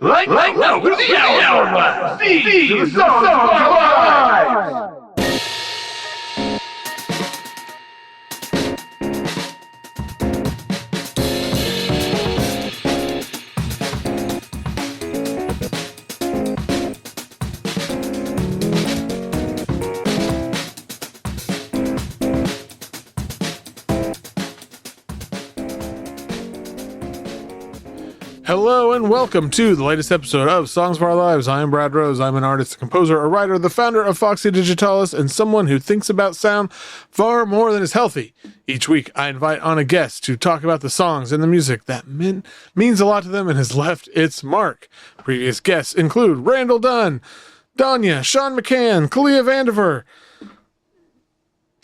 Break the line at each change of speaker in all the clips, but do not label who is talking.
Like no, the hourglass. These songs are live.
Hello and welcome to the latest episode of Songs of Our Lives. I am Brad Rose. I'm an artist, a composer, a writer, the founder of Foxy, Digitalis, and someone who thinks about sound far more than is healthy. Each week, I invite on a guest to talk about the songs and the music that means a lot to them and has left its mark. Previous guests include Randall Dunn, Danya, Sean McCann, Kalia Vandiver.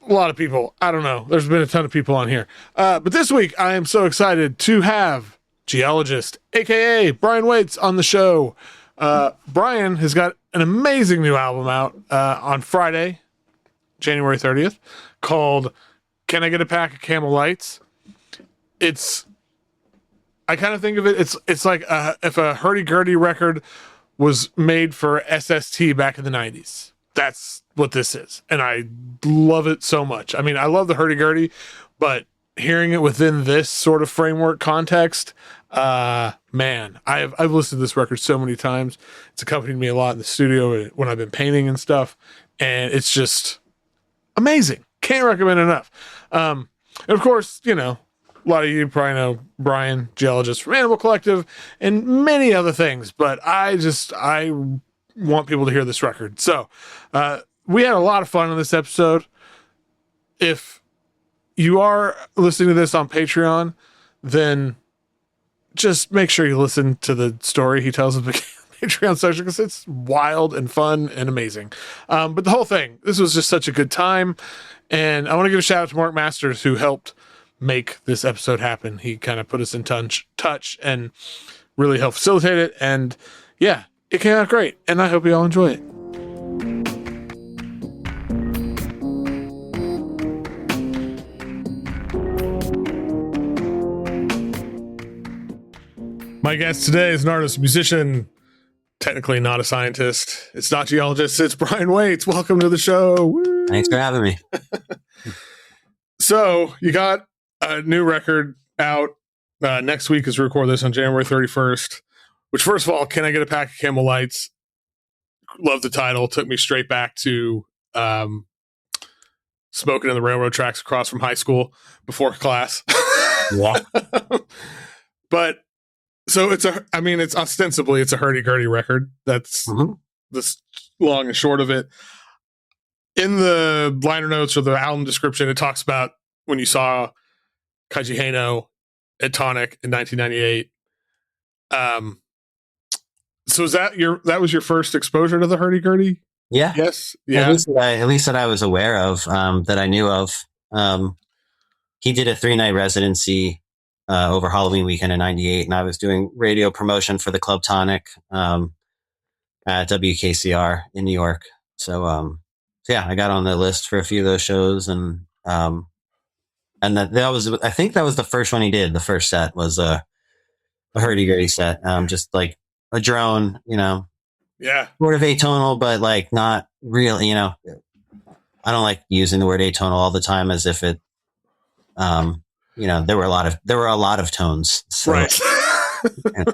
A lot of people. I don't know. There's been a ton of people on here. But this week, I am so excited to have Geologist, aka Brian Oates, on the show. Brian has got an amazing new album out on Friday, January 30th, called Can I Get a Pack of Camel Lights? I kind of think of it's like if a hurdy-gurdy record was made for SST back in the 90s. That's what this is. And I love it so much. I mean, I love the hurdy-gurdy, but hearing it within this sort of framework context, man, I've listened to this record so many times. It's accompanied me a lot in the studio when I've been painting and stuff, and it's just amazing. Can't recommend enough. And of course, you know, a lot of you probably know Brian, Geologist from Animal Collective, and many other things, but I want people to hear this record. So we had a lot of fun on this episode. If you are listening to this on Patreon, then just make sure you listen to the story he tells in the Patreon section, because it's wild and fun and amazing. But the whole thing, this was just such a good time. And I want to give a shout out to Mark Masters, who helped make this episode happen. He kind of put us in touch and really helped facilitate it. And yeah, it came out great. And I hope you all enjoy it. My guest today is an artist, musician, technically not a scientist. It's not Geologist, it's Brian Oates. Welcome to the show. Woo!
Thanks for having me.
So, you got a new record out. Next week as we record this on January 31st, which, first of all, Can I Get a Pack of Camel Lights? Love the title. Took me straight back to smoking in the railroad tracks across from high school before class.
Yeah.
But so it's ostensibly it's a hurdy-gurdy record. That's the long and short of it. In the liner notes or the album description, it talks about when you saw Keiji Haino at Tonic in 1998. So is that was your first exposure to the hurdy-gurdy?
Yeah.
Yes. Yeah.
At least that I was aware of, that I knew of. He did a 3-night residency over Halloween weekend in 98, and I was doing radio promotion for the Club Tonic at WKCR in New York. So yeah, I got on the list for a few of those shows, and that was, I think that was the first one he did. The first set was a hurdy-gurdy set, just like a drone, you know.
Yeah.
Sort of atonal, but like not really, you know. I don't like using the word atonal all the time as if it you know, there were a lot of tones. So,
right.
Yeah.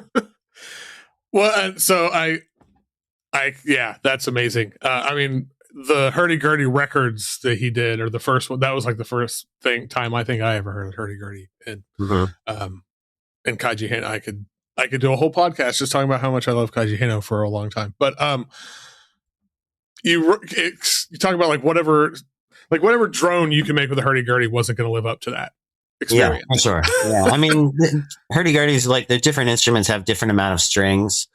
Well, so I yeah, that's amazing. I mean, the hurdy-gurdy records that he did, or the first one, that was like the first time I think I ever heard of hurdy-gurdy. And and Keiji Haino, I could do a whole podcast just talking about how much I love Keiji Haino for a long time. But you talk about like whatever drone you can make with a hurdy-gurdy wasn't going to live up to that experience.
Yeah, sure. Yeah, I mean, hurdy-gurdies, like, the different instruments have different amount of strings,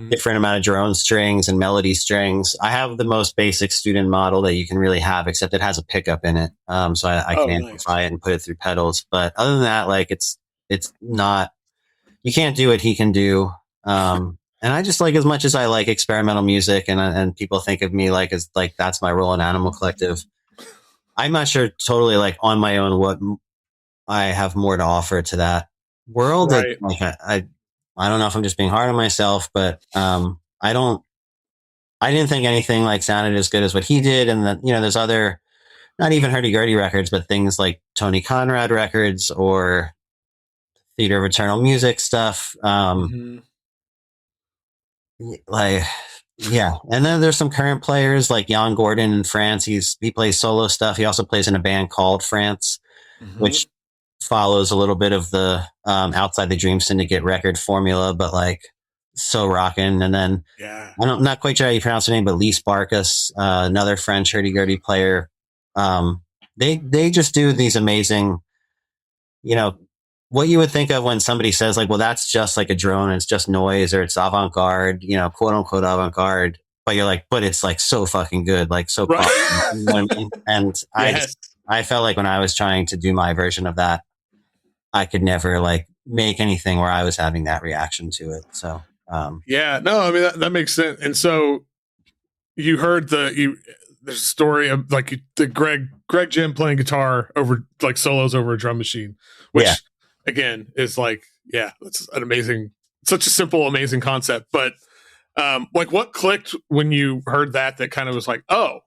different amount of drone strings and melody strings. I have the most basic student model that you can really have, except it has a pickup in it, so I can amplify it and put it through pedals. But other than that, like, it's not. You can't do what he can do. And I just, like, as much as I like experimental music, and people think of me like as like that's my role in Animal Collective, I'm not sure totally like on my own what I have more to offer to that world.
Right.
Like, I don't know if I'm just being hard on myself, but I didn't think anything like sounded as good as what he did. And then, there's other, not even hurdy-gurdy records, but things like Tony Conrad records or Theater of Eternal Music stuff. Like, yeah. And then there's some current players like Jan Gordon in France. He plays solo stuff. He also plays in a band called France, which follows a little bit of the Outside the Dream Syndicate record formula, but like so rocking. And then I'm not quite sure how you pronounce the name, but Lise Barkas, another French hurdy-gurdy player. They just do these amazing, what you would think of when somebody says like, well, that's just like a drone, it's just noise, or it's avant-garde, quote unquote avant-garde. But you're like, but it's like so fucking good, like so pop, you know what I mean? And I felt like when I was trying to do my version of that, I could never like make anything where I was having that reaction to it. So
I mean that makes sense. And so you heard the story of like the Greg Jim playing guitar over like solos over a drum machine, which again is like, that's an amazing, such a simple, amazing concept. But like what clicked when you heard that kind of was like, oh,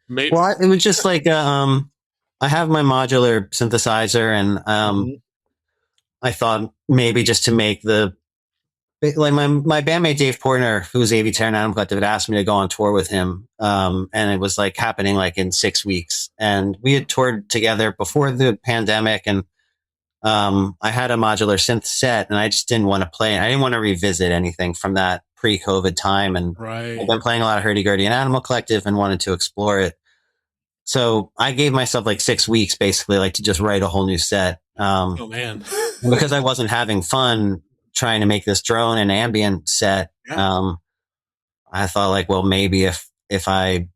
maybe.
Well, it was just like, I have my modular synthesizer, and I thought maybe just to make like my bandmate Dave Portner, who's AV Terran Animal Collective, had asked me to go on tour with him. And it was like happening like in 6 weeks. And we had toured together before the pandemic, and I had a modular synth set, and I just didn't want to play it. I didn't want to revisit anything from that pre-COVID time. And I've been playing a lot of hurdy-gurdy and Animal Collective and wanted to explore it. So I gave myself like 6 weeks basically like to just write a whole new set.
Oh man.
Because I wasn't having fun trying to make this drone and ambient set. I thought like, well, maybe if I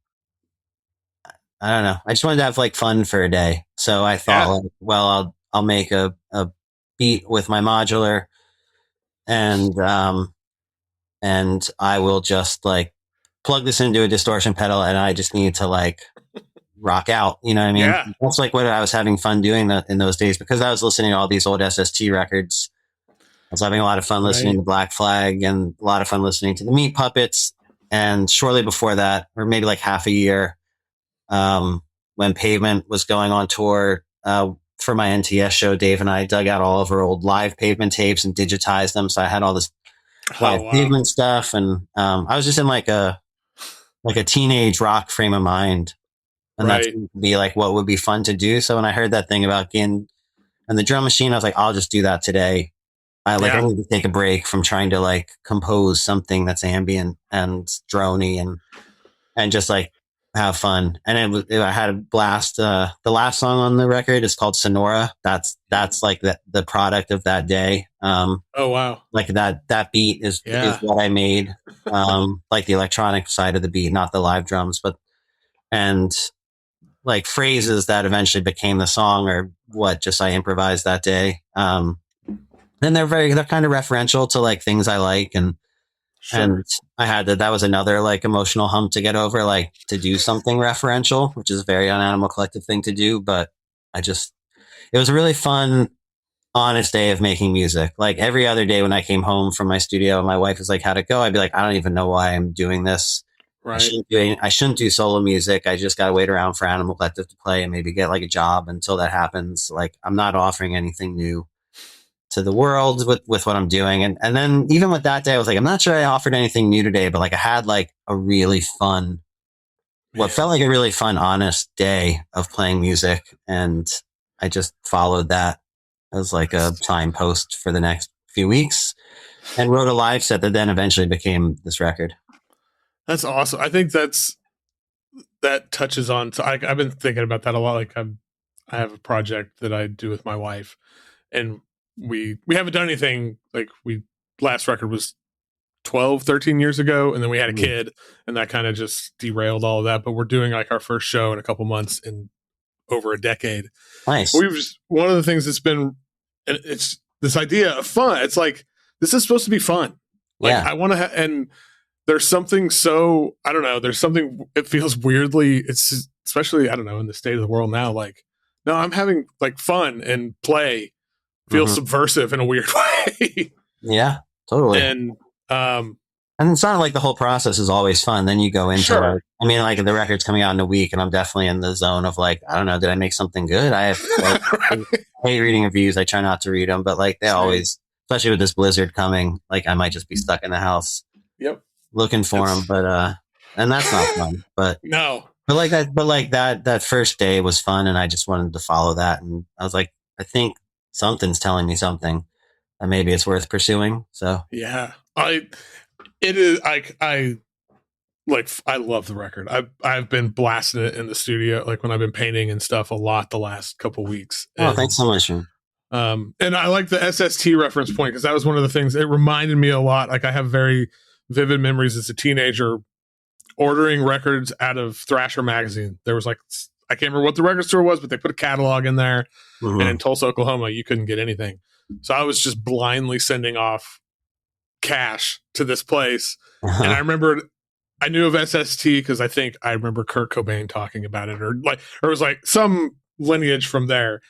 don't know, I just wanted to have like fun for a day. So I thought like, well, I'll make a beat with my modular, and I will just like plug this into a distortion pedal, and I just need to like rock out. You know what I mean?
Yeah.
That's like what I was having fun doing in those days, because I was listening to all these old SST records. I was having a lot of fun listening to Black Flag, and a lot of fun listening to the Meat Puppets. And shortly before that, or maybe like half a year, when Pavement was going on tour, for my NTS show, Dave and I dug out all of our old live Pavement tapes and digitized them. So I had all this live Pavement stuff. And, I was just in like a teenage rock frame of mind. And that seemed to be like what would be fun to do. So when I heard that thing about Gin and the drum machine, I was like, I'll just do that today. I need to take a break from trying to like compose something that's ambient and droney and just like have fun. And I had a blast. The last song on the record is called Sonora. That's like the product of that day.
Oh wow.
Like that beat is what I made. Like the electronic side of the beat, not the live drums, and like phrases that eventually became the song, or what just I improvised that day. And they're kind of referential to like things I like. And I had that was another like emotional hump to get over, like to do something referential, which is a very un-Animal Collective thing to do. But it was a really fun, honest day of making music. Like every other day when I came home from my studio and my wife was like, how'd it go? I'd be like, I don't even know why I'm doing this. Right. I shouldn't do solo music. I just got to wait around for Animal Collective to play and maybe get like a job until that happens. Like I'm not offering anything new to the world with what I'm doing. And then even with that day, I was like, I'm not sure I offered anything new today, but like I had like a really fun, what felt like a really fun, honest day of playing music. And I just followed that as like a signpost for the next few weeks and wrote a live set that then eventually became this record.
That's awesome. I think that touches on. So I've been thinking about that a lot. Like I have a project that I do with my wife, and we haven't done anything. Like last record was 12, 13 years ago, and then we had a kid, and that kind of just derailed all of that. But we're doing like our first show in a couple months in over a decade.
Nice.
One of the things that's been, and it's this idea of fun. It's like, this is supposed to be fun. Like I want to, and there's something so, I don't know, there's something, it feels weirdly, it's especially, I don't know, in the state of the world now, like, no, I'm having like fun and play feels subversive in a weird way.
Yeah, totally.
And
and it's not like the whole process is always fun. Then you go into
Sure.
like, I mean, like the record's coming out in a week, and I'm definitely in the zone of like, I don't know, did I make something good? I have like, I hate reading reviews. I try not to read them, but like they always, especially with this blizzard coming, like I might just be stuck in the house, looking for them. But and that's not fun. But
no,
but like that first day was fun, and I just wanted to follow that, and I was like, I think something's telling me something, and maybe it's worth pursuing. So
yeah, it is. I love the record. I've been blasting it in the studio, like when I've been painting and stuff, a lot the last couple weeks.
Oh, thanks so much.
And I like the SST reference point because that was one of the things. It reminded me a lot. Like I have very vivid memories as a teenager ordering records out of Thrasher magazine. There was like, I can't remember what the record store was, but they put a catalog in there.
Mm-hmm.
And in Tulsa, Oklahoma, you couldn't get anything. So I was just blindly sending off cash to this place.
Uh-huh.
And I remembered, I knew of SST because I remember Kurt Cobain talking about it, or it was like some lineage from there.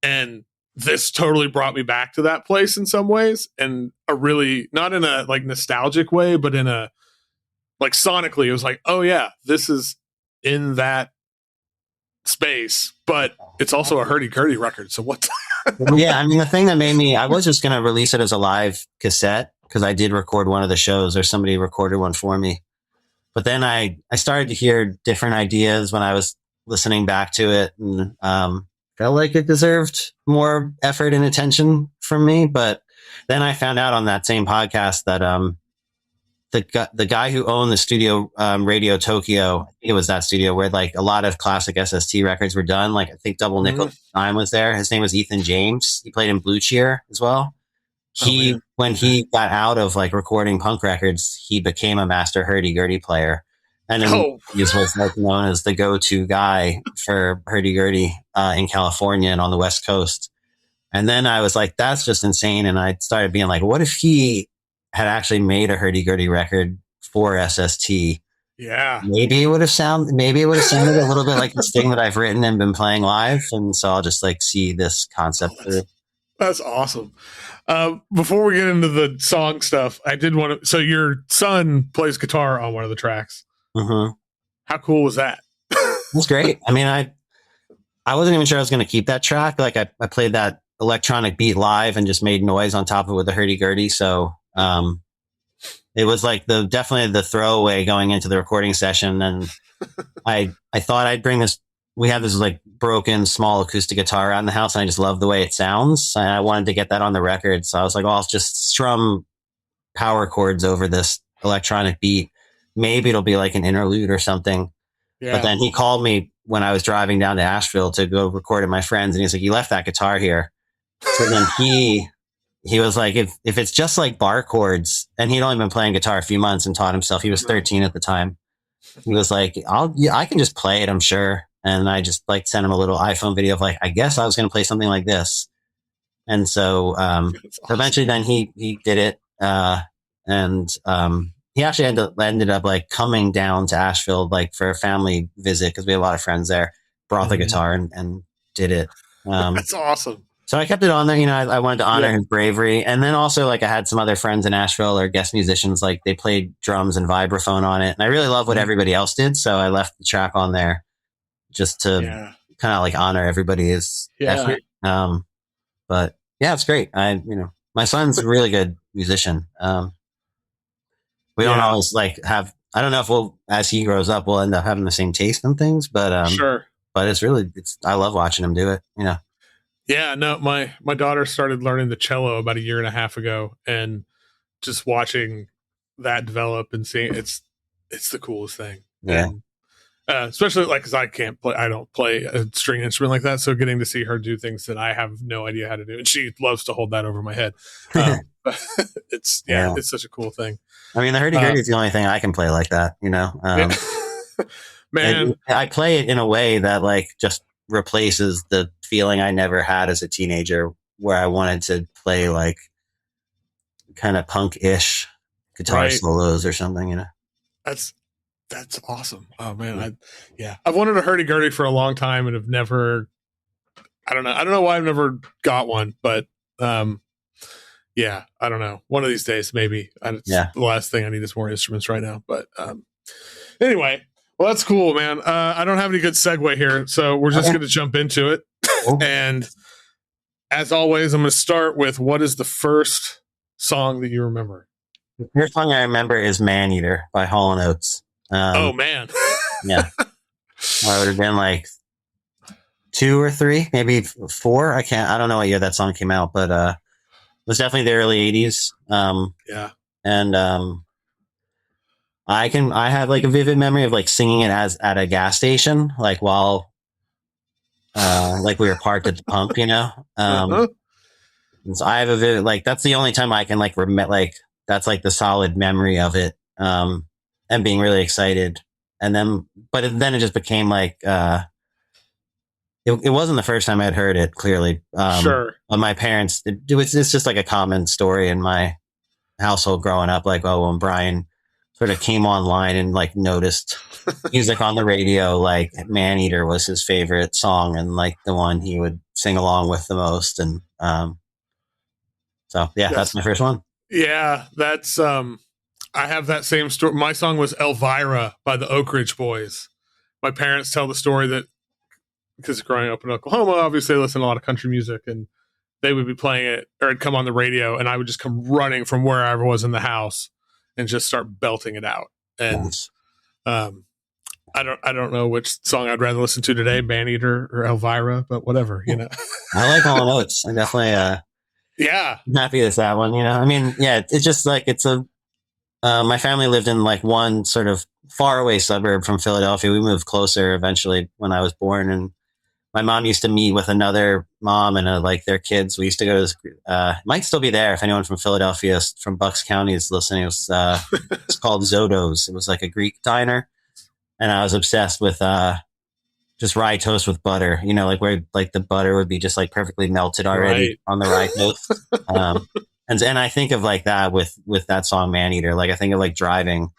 And this totally brought me back to that place in some ways, and a really, not in a like nostalgic way, but in a like sonically, it was like, oh yeah, this is in that space, but it's also a hurdy-gurdy record. So what?
Yeah, I mean, the thing that made me, I was just going to release it as a live cassette because I did record one of the shows, or somebody recorded one for me. But then I started to hear different ideas when I was listening back to it, and felt like it deserved more effort and attention from me. But then I found out on that same podcast that the guy who owned the studio, Radio Tokyo, I think it was that studio where like a lot of classic SST records were done. Like I think Double Nickel Time was there. His name was Ethan James. He played in Blue Cheer as well. When he got out of like recording punk records, he became a master hurdy-gurdy player. And then he was like known as the go-to guy for hurdy-gurdy in California and on the West Coast. And then I was like, that's just insane. And I started being like, what if he had actually made a hurdy-gurdy record for SST?
Yeah.
Maybe it would have sounded a little bit like this thing that I've written and been playing live. And so I'll just like see this concept through.
That's awesome. Before we get into the song stuff, I did want to. So your son plays guitar on one of the tracks.
Mm-hmm.
How cool was that?
It was great. I mean, I wasn't even sure I was going to keep that track. Like I played that electronic beat live and just made noise on top of it with the hurdy-gurdy. So it was like definitely the throwaway going into the recording session. And I thought I'd bring this. We have this like broken small acoustic guitar around the house, and I just love the way it sounds. And I wanted to get that on the record. So I was like, well, I'll just strum power chords over this electronic beat. Maybe it'll be like an interlude or something. Yeah. But then he called me when I was driving down to Asheville to go record at my friend's, and he's like, you left that guitar here. So then he was like, if it's just like bar chords, and he'd only been playing guitar a few months and taught himself. He was 13 at the time. He was like, I can just play it, I'm sure. And I just like sent him a little iPhone video of like, I guess I was going to play something like this. And so awesome. Eventually then he did it. And he actually ended up like coming down to Asheville, like for a family visit, because we had a lot of friends there, brought the guitar and did it.
That's awesome.
So I kept it on there. You know, I wanted to honor his bravery. And then also like I had some other friends in Asheville or guest musicians, like they played drums and vibraphone on it. And I really love what everybody else did. So I left the track on there just to kind of like honor everybody's effort. But yeah, it's great. My son's a really good musician. We don't always like have, I don't know if as he grows up, we'll end up having the same taste in things, but
sure.
But I love watching him do it, you know?
Yeah, no, my daughter started learning the cello about a year and a half ago, and just watching that develop and seeing it's the coolest thing.
Yeah.
And, especially like, cause I don't play a string instrument like that. So getting to see her do things that I have no idea how to do. And she loves to hold that over my head. It's such a cool thing.
I mean, the hurdy-gurdy is the only thing I can play like that, you know?
Man,
I play it in a way that like just replaces the feeling I never had as a teenager, where I wanted to play like kind of punk-ish guitar solos or something, you know?
That's awesome. Oh man. I've wanted a hurdy-gurdy for a long time and have never, I don't know why I've never got one, but yeah, I don't know. One of these days, maybe. It's
Yeah.
the last thing I need is more instruments right now. But anyway, well, that's cool, man. I don't have any good segue here, so we're just going to jump into it. And as always, I'm going to start with what is the first song that you remember?
The first song I remember is Maneater by Hall & Oates.
Oh, man.
Yeah. I would have been like 2 or 3, maybe 4. I don't know what year that song came out, but it was definitely the early 80s.
Yeah.
And I have like a vivid memory of like singing it at a gas station, like while like we were parked at the pump, you know. And so I have a vivid, like that's the only time I can like remember, like that's like the solid memory of it, and being really excited. And then, but then it just became like, it wasn't the first time I'd heard it, clearly.
Sure.
But my parents, it's just like a common story in my household growing up. Like, oh, when Brian sort of came online and like noticed music on the radio, like Maneater was his favorite song and like the one he would sing along with the most. And so, yeah, that's my first one.
Yeah, that's I have that same story. My song was Elvira by the Oak Ridge Boys. My parents tell the story that because growing up in Oklahoma, obviously they listen to a lot of country music, and they would be playing it or it'd come on the radio, and I would just come running from wherever I was in the house and just start belting it out. And I don't know which song I'd rather listen to today, Maneater or Elvira, but whatever, you know.
I like Hall & Oates. I definitely
yeah,
I'm happy with that one, you know. I mean, yeah, it's just like it's a my family lived in like one sort of faraway suburb from Philadelphia. We moved closer eventually when I was born, and my mom used to meet with another mom and like their kids. We used to go to this, might still be there if anyone from Philadelphia, from Bucks County is listening. It was it's called Zodo's. It was like a Greek diner, and I was obsessed with just rye toast with butter. You know, like where like the butter would be just like perfectly melted already on the rye toast. And I think of like that with that song Maneater. Like I think of like driving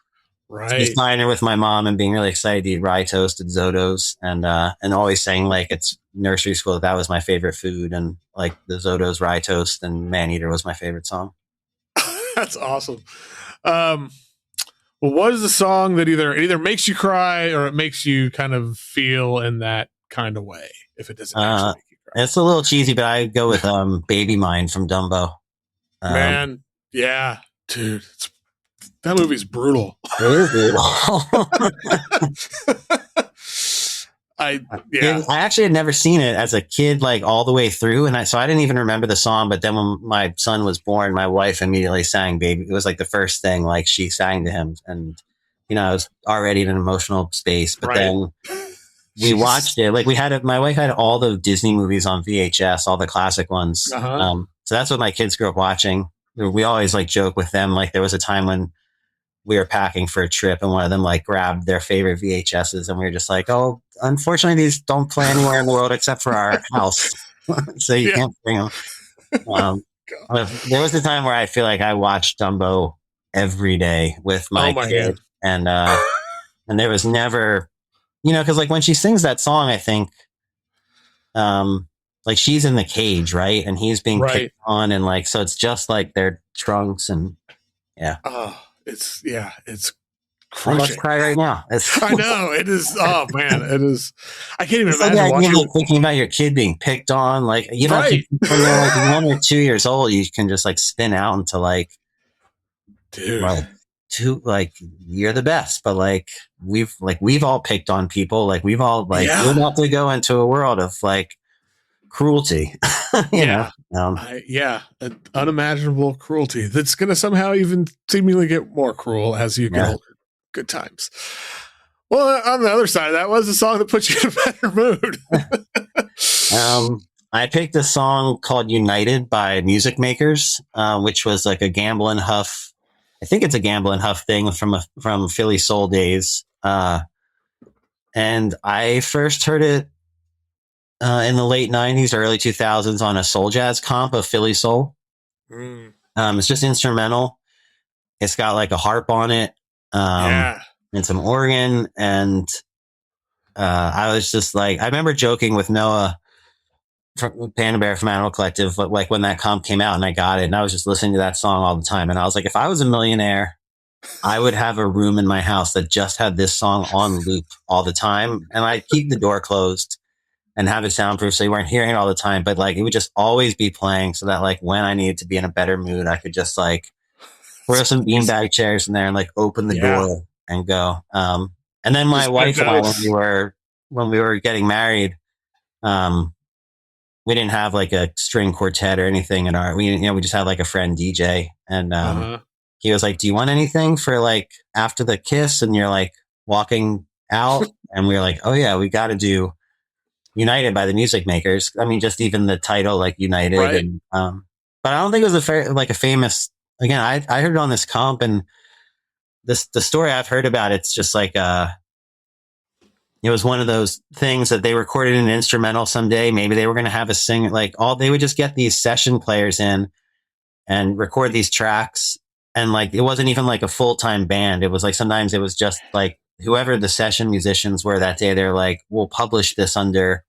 to this diner with my mom and being really excited to eat rye toast at Zodo's, and always saying like it's nursery school that was my favorite food, and like the Zodo's rye toast and Maneater was my favorite song.
That's awesome. Well, what is the song that either makes you cry or it makes you kind of feel in that kind of way? If it doesn't actually make you cry,
it's a little cheesy, but I go with "Baby Mine" from Dumbo.
Man, yeah, dude, that movie's brutal.
It is brutal.
I
actually had never seen it as a kid, like all the way through, and so I didn't even remember the song. But then when my son was born, my wife immediately sang "Baby." It was like the first thing like she sang to him, and you know I was already in an emotional space. But then we watched it. Like my wife had all the Disney movies on VHS, all the classic ones. So that's what my kids grew up watching. We always like joke with them. Like there was a time when we were packing for a trip and one of them like grabbed their favorite VHSs and we were just like, oh, unfortunately these don't play anywhere in the world except for our house. So you can't bring them. There was a time where I feel like I watched Dumbo every day with my kid. And there was never, you know, cause like when she sings that song, I think, like she's in the cage, right? And he's being picked on and like, so it's just like their trunks and yeah.
Oh, it's
I must cry right now.
I know it is. Oh man, it is. I can't even imagine watching.
Thinking about your kid being picked on, like you know, when you're like 1 or 2 years old, you can just like spin out into like,
dude,
like you're the best. But like we've all picked on people. Like we've all like we're about to go into a world of like cruelty. you know,
unimaginable cruelty that's going to somehow even seemingly get more cruel as you get older. Good times. Well, on the other side of that was a song that puts you in a better mood.
I picked a song called United by Music Makers, which was like a Gamble and Huff. I think it's a Gamble and Huff thing from Philly Soul days. And I first heard it in the late 90s, early 2000s on a soul jazz comp of Philly Soul. It's just instrumental. It's got like a harp on it. And some organ, and I was just like, I remember joking with Noah from Panda Bear from Animal Collective, but like when that comp came out and I got it and I was just listening to that song all the time. And I was like, if I was a millionaire, I would have a room in my house that just had this song on loop all the time. And I'd keep the door closed and have it soundproof so you weren't hearing it all the time. But like it would just always be playing so that like when I needed to be in a better mood, I could just like throw some beanbag chairs in there and like open the door and go. And then my wife and I, when we were getting married, we didn't have like a string quartet or anything in our, we just had like a friend DJ and, he was like, do you want anything for like after the kiss? And you're like walking out and we were like, oh yeah, we got to do United by the Music Makers. I mean, just even the title, like United. Right. And, but I don't think it was a famous, again, I heard it on this comp and the story I've heard about, it's just like, it was one of those things that they recorded an instrumental someday. Maybe they were going to have a singer, like they would just get these session players in and record these tracks. And like, it wasn't even like a full-time band. It was like, sometimes it was just like whoever the session musicians were that day, they're like, we'll publish this under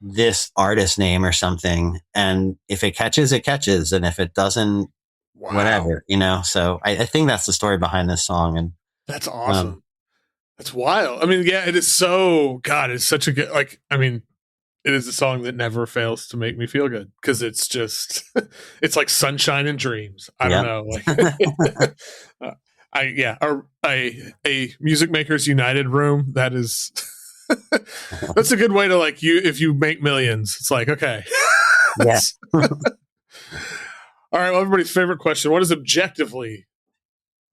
this artist name or something. And if it catches, it catches. And if it doesn't, whatever, So I think that's the story behind this song. And
that's awesome. That's wild. I mean, yeah, it is so, God, it's such a good, like, I mean, it is a song that never fails to make me feel good because it's just, it's like sunshine and dreams. I don't know. Like, a Music Makers United room. That is, that's a good way to like if you make millions, it's like, okay.
Yeah.
All right. Well, everybody's favorite question. What is objectively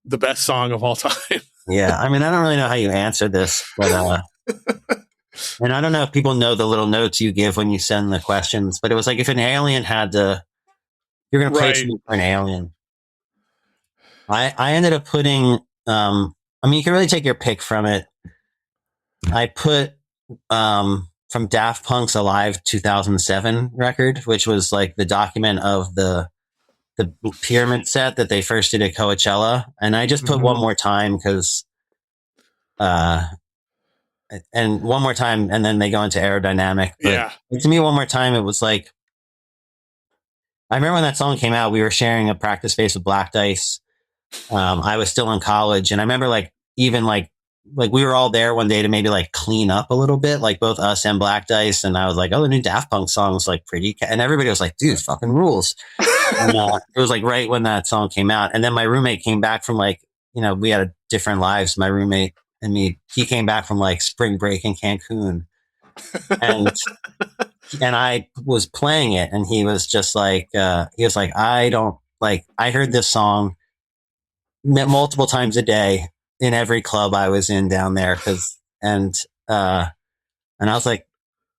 the best song of all time?
Yeah. I mean, I don't really know how you answer this, but, and I don't know if people know the little notes you give when you send the questions, but it was like if an alien you're going to play something for an alien. I ended up putting, I mean, you can really take your pick from it. I put from Daft Punk's Alive 2007 record, which was like the document of the pyramid set that they first did at Coachella. And I just put One More Time because, and One More Time, and then they go into Aerodynamic. But to me, One More Time, it was like, I remember when that song came out, we were sharing a practice space with Black Dice. I was still in college, and I remember like even like we were all there one day to maybe like clean up a little bit, like both us and Black Dice. And I was like, oh, the new Daft Punk song is like pretty, and everybody was like, dude, fucking rules. And it was like right when that song came out, and then my roommate came back from like, we had different lives. My roommate and me, he came back from like spring break in Cancun, and I was playing it, and he was just like, I don't like, I heard this song multiple times a day in every club I was in down there. And I was like,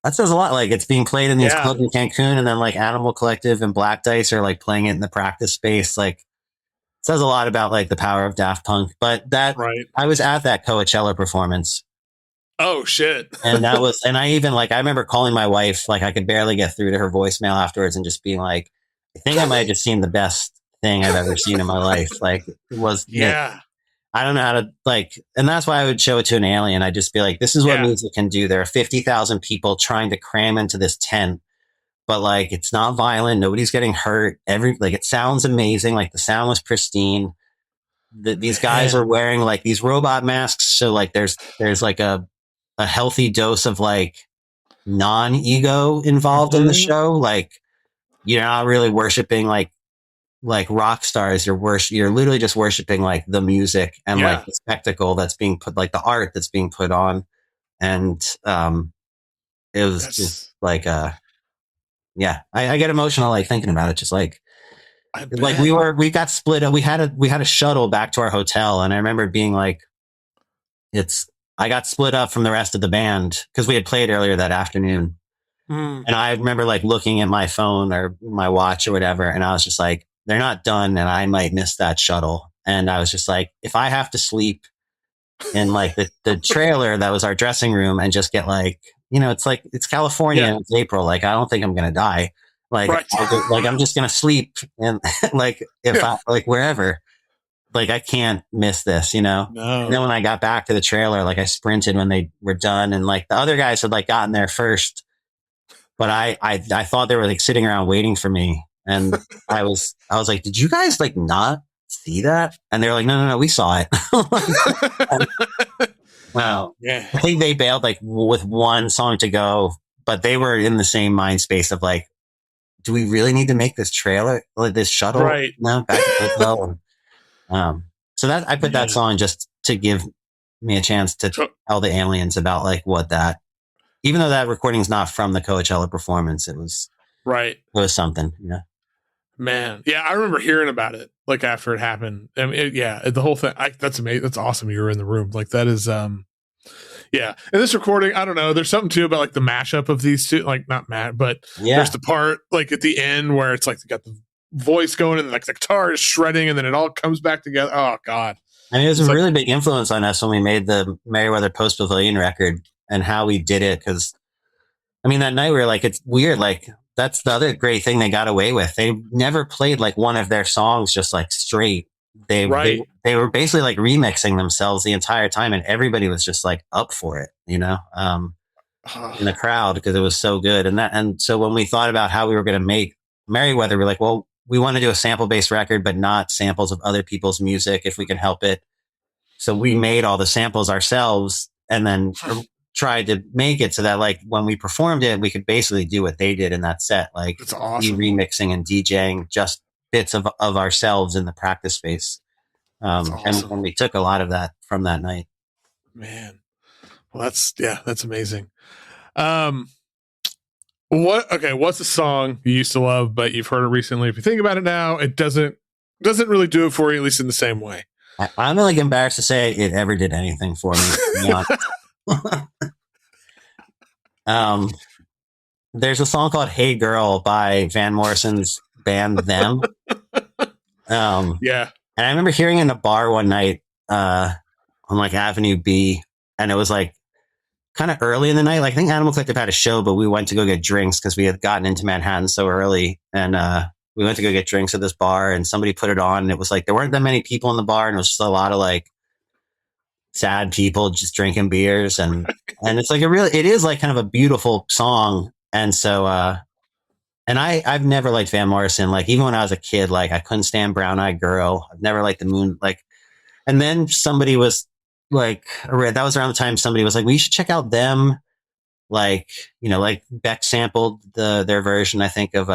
that says a lot. Like it's being played in these clubs in Cancun, and then like Animal Collective and Black Dice are like playing it in the practice space. Like it says a lot about like the power of Daft Punk, but I was at that Coachella performance.
Oh shit.
And I even like, I remember calling my wife, like I could barely get through to her voicemail afterwards and just being like, I think I might have just seen the best thing I've ever seen in my life. Like it was, I don't know how to like, and that's why I would show it to an alien. I'd just be like, this is what music can do. There are 50,000 people trying to cram into this tent, but like, it's not violent. Nobody's getting hurt. It sounds amazing. Like the sound was pristine. These guys are wearing like these robot masks. So like, there's like a healthy dose of like non-ego involved in the show. Like you're not really worshiping like rock stars. You're literally just worshiping like the music and like the spectacle that's being put, like the art that's being put on. And it was just like I get emotional like thinking about it. Just like we got split up. We had a shuttle back to our hotel, and I remember being like, I got split up from the rest of the band because we had played earlier that afternoon. And I remember like looking at my phone or my watch or whatever, and I was just like, they're not done and I might miss that shuttle. And I was just like, if I have to sleep in like the trailer that was our dressing room and just get like, it's like, it's California and it's April. Like, I don't think I'm going to die. Like, I'm just going to sleep. And like, if I like wherever, like, I can't miss this, No. And then when I got back to the trailer, like I sprinted when they were done, and like the other guys had like gotten there first. but I thought they were like sitting around waiting for me. And I was like, did you guys like not see that? And they're like, no, we saw it. Wow.
Yeah.
I think they bailed like with one song to go, but they were in the same mind space of like, do we really need to make this trailer, like this shuttle?
Right.
No, back to the hotel. So that I put that song just to give me a chance to tell the aliens about like what that, even though that recording's not from the Coachella performance, it was
right.
It was something,
Man, yeah, I remember hearing about it like after it happened. I mean, the whole thing. That's amazing. That's awesome. You were in the room. Like that is, yeah. And this recording, I don't know. There's something too about like the mashup of these two. Like not Matt, but there's the part like at the end where it's like they got the voice going and like the guitar is shredding and then it all comes back together. Oh God.
I mean, it was a really big influence on us when we made the Merriweather Post Pavilion record and how we did it. Because I mean, that night we were like, it's weird. Like that's the other great thing they got away with. They never played like one of their songs just like straight. They were basically like remixing themselves the entire time, and everybody was just like up for it, in the crowd because it was so good. And so when we thought about how we were going to make Merriweather, we're like, well, we want to do a sample based record, but not samples of other people's music if we can help it. So we made all the samples ourselves and then tried to make it so that like when we performed it, we could basically do what they did in that set, like
that's awesome.
Remixing and DJing just bits of ourselves in the practice space.
Awesome.
And we took a lot of that from that night.
Man, well, that's amazing. What's a song you used to love, but you've heard it recently? If you think about it now, it doesn't really do it for you, at least in the same way.
I'm like embarrassed to say it ever did anything for me. There's a song called Hey Girl by Van Morrison's band Them.
Yeah.
And I remember hearing it in a bar one night on like Avenue B, and it was like kind of early in the night. Like I think Animal Collective had a show, but we went to go get drinks because we had gotten into Manhattan so early, and we went to go get drinks at this bar, and somebody put it on, and it was like there weren't that many people in the bar, and it was just a lot of like sad people just drinking beers, and it's like it is like kind of a beautiful song. And so and I've never liked Van Morrison. Like even when I was a kid, like I couldn't stand Brown Eyed Girl. I've never liked the Moon. Like, and then somebody was like, that was around the time somebody was like, well, you should check out Them. Like, like Beck sampled their version, I think, of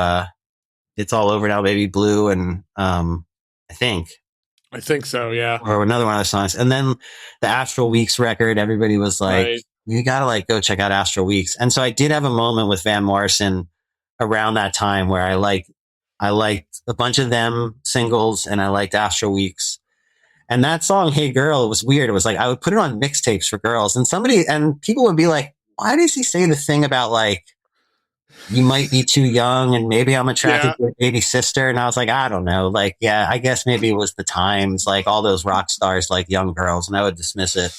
It's All Over Now, Baby Blue. And I think
so. Yeah.
Or another one of the songs. And then the Astral Weeks record, everybody was like, you got to like go check out Astral Weeks. And so I did have a moment with Van Morrison around that time where I liked a bunch of Them singles and I liked Astral Weeks. And that song, Hey Girl, it was weird. It was like, I would put it on mixtapes for girls and people would be like, why does he say the thing about like, you might be too young and maybe I'm attracted to your baby sister? And I was like, I don't know. Like, yeah, I guess maybe it was the times, like all those rock stars, like young girls, and I would dismiss it.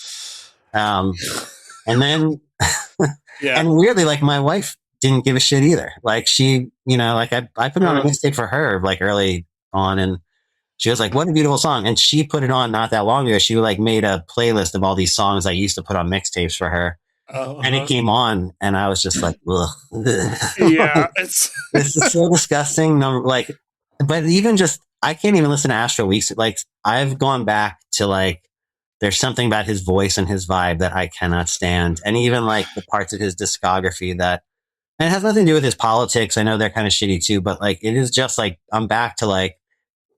And then, and weirdly, like my wife didn't give a shit either. Like she, like I put it on a mixtape for her like early on, and she was like, what a beautiful song. And she put it on not that long ago. She like made a playlist of all these songs I used to put on mixtapes for her. And it came on and I was just like, ugh.
Yeah.
This is so disgusting. Like, but even just, I can't even listen to Astro Weeks. Like I've gone back to like, there's something about his voice and his vibe that I cannot stand. And even like the parts of his discography that, and it has nothing to do with his politics. I know they're kind of shitty too, but like, it is just like, I'm back to like,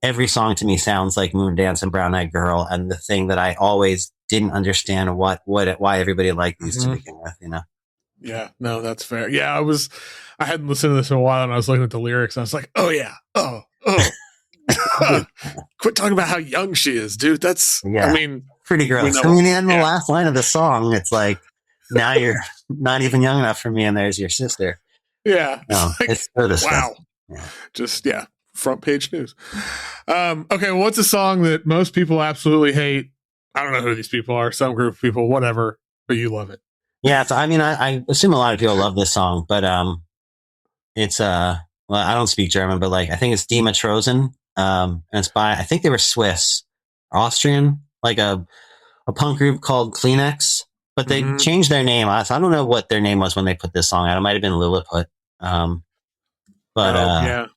every song to me sounds like Moondance and Brown Eyed Girl. And the thing that I always didn't understand why everybody liked these to begin with,
Yeah, no, that's fair. Yeah, I hadn't listened to this in a while and I was looking at the lyrics and I was like, oh yeah. Oh. Quit talking about how young she is, dude. That's, I mean,
pretty gross. I mean, in the last line of the song, it's like, now you're not even young enough for me and there's your sister.
Yeah.
No, it's so disgusting.
Wow. Yeah. Just, front page news. Okay, what's a song that most people absolutely hate? I don't know who these people are, some group of people, whatever, but you love it.
Yeah, so, I mean, I assume a lot of people love this song, but it's well, I don't speak German, but like I think it's Die Matrosen, and it's by, I think they were Swiss, Austrian, like a punk group called Kleenex, but they changed their name. So I don't know what their name was when they put this song out. It might have been Lilliput. But
yeah.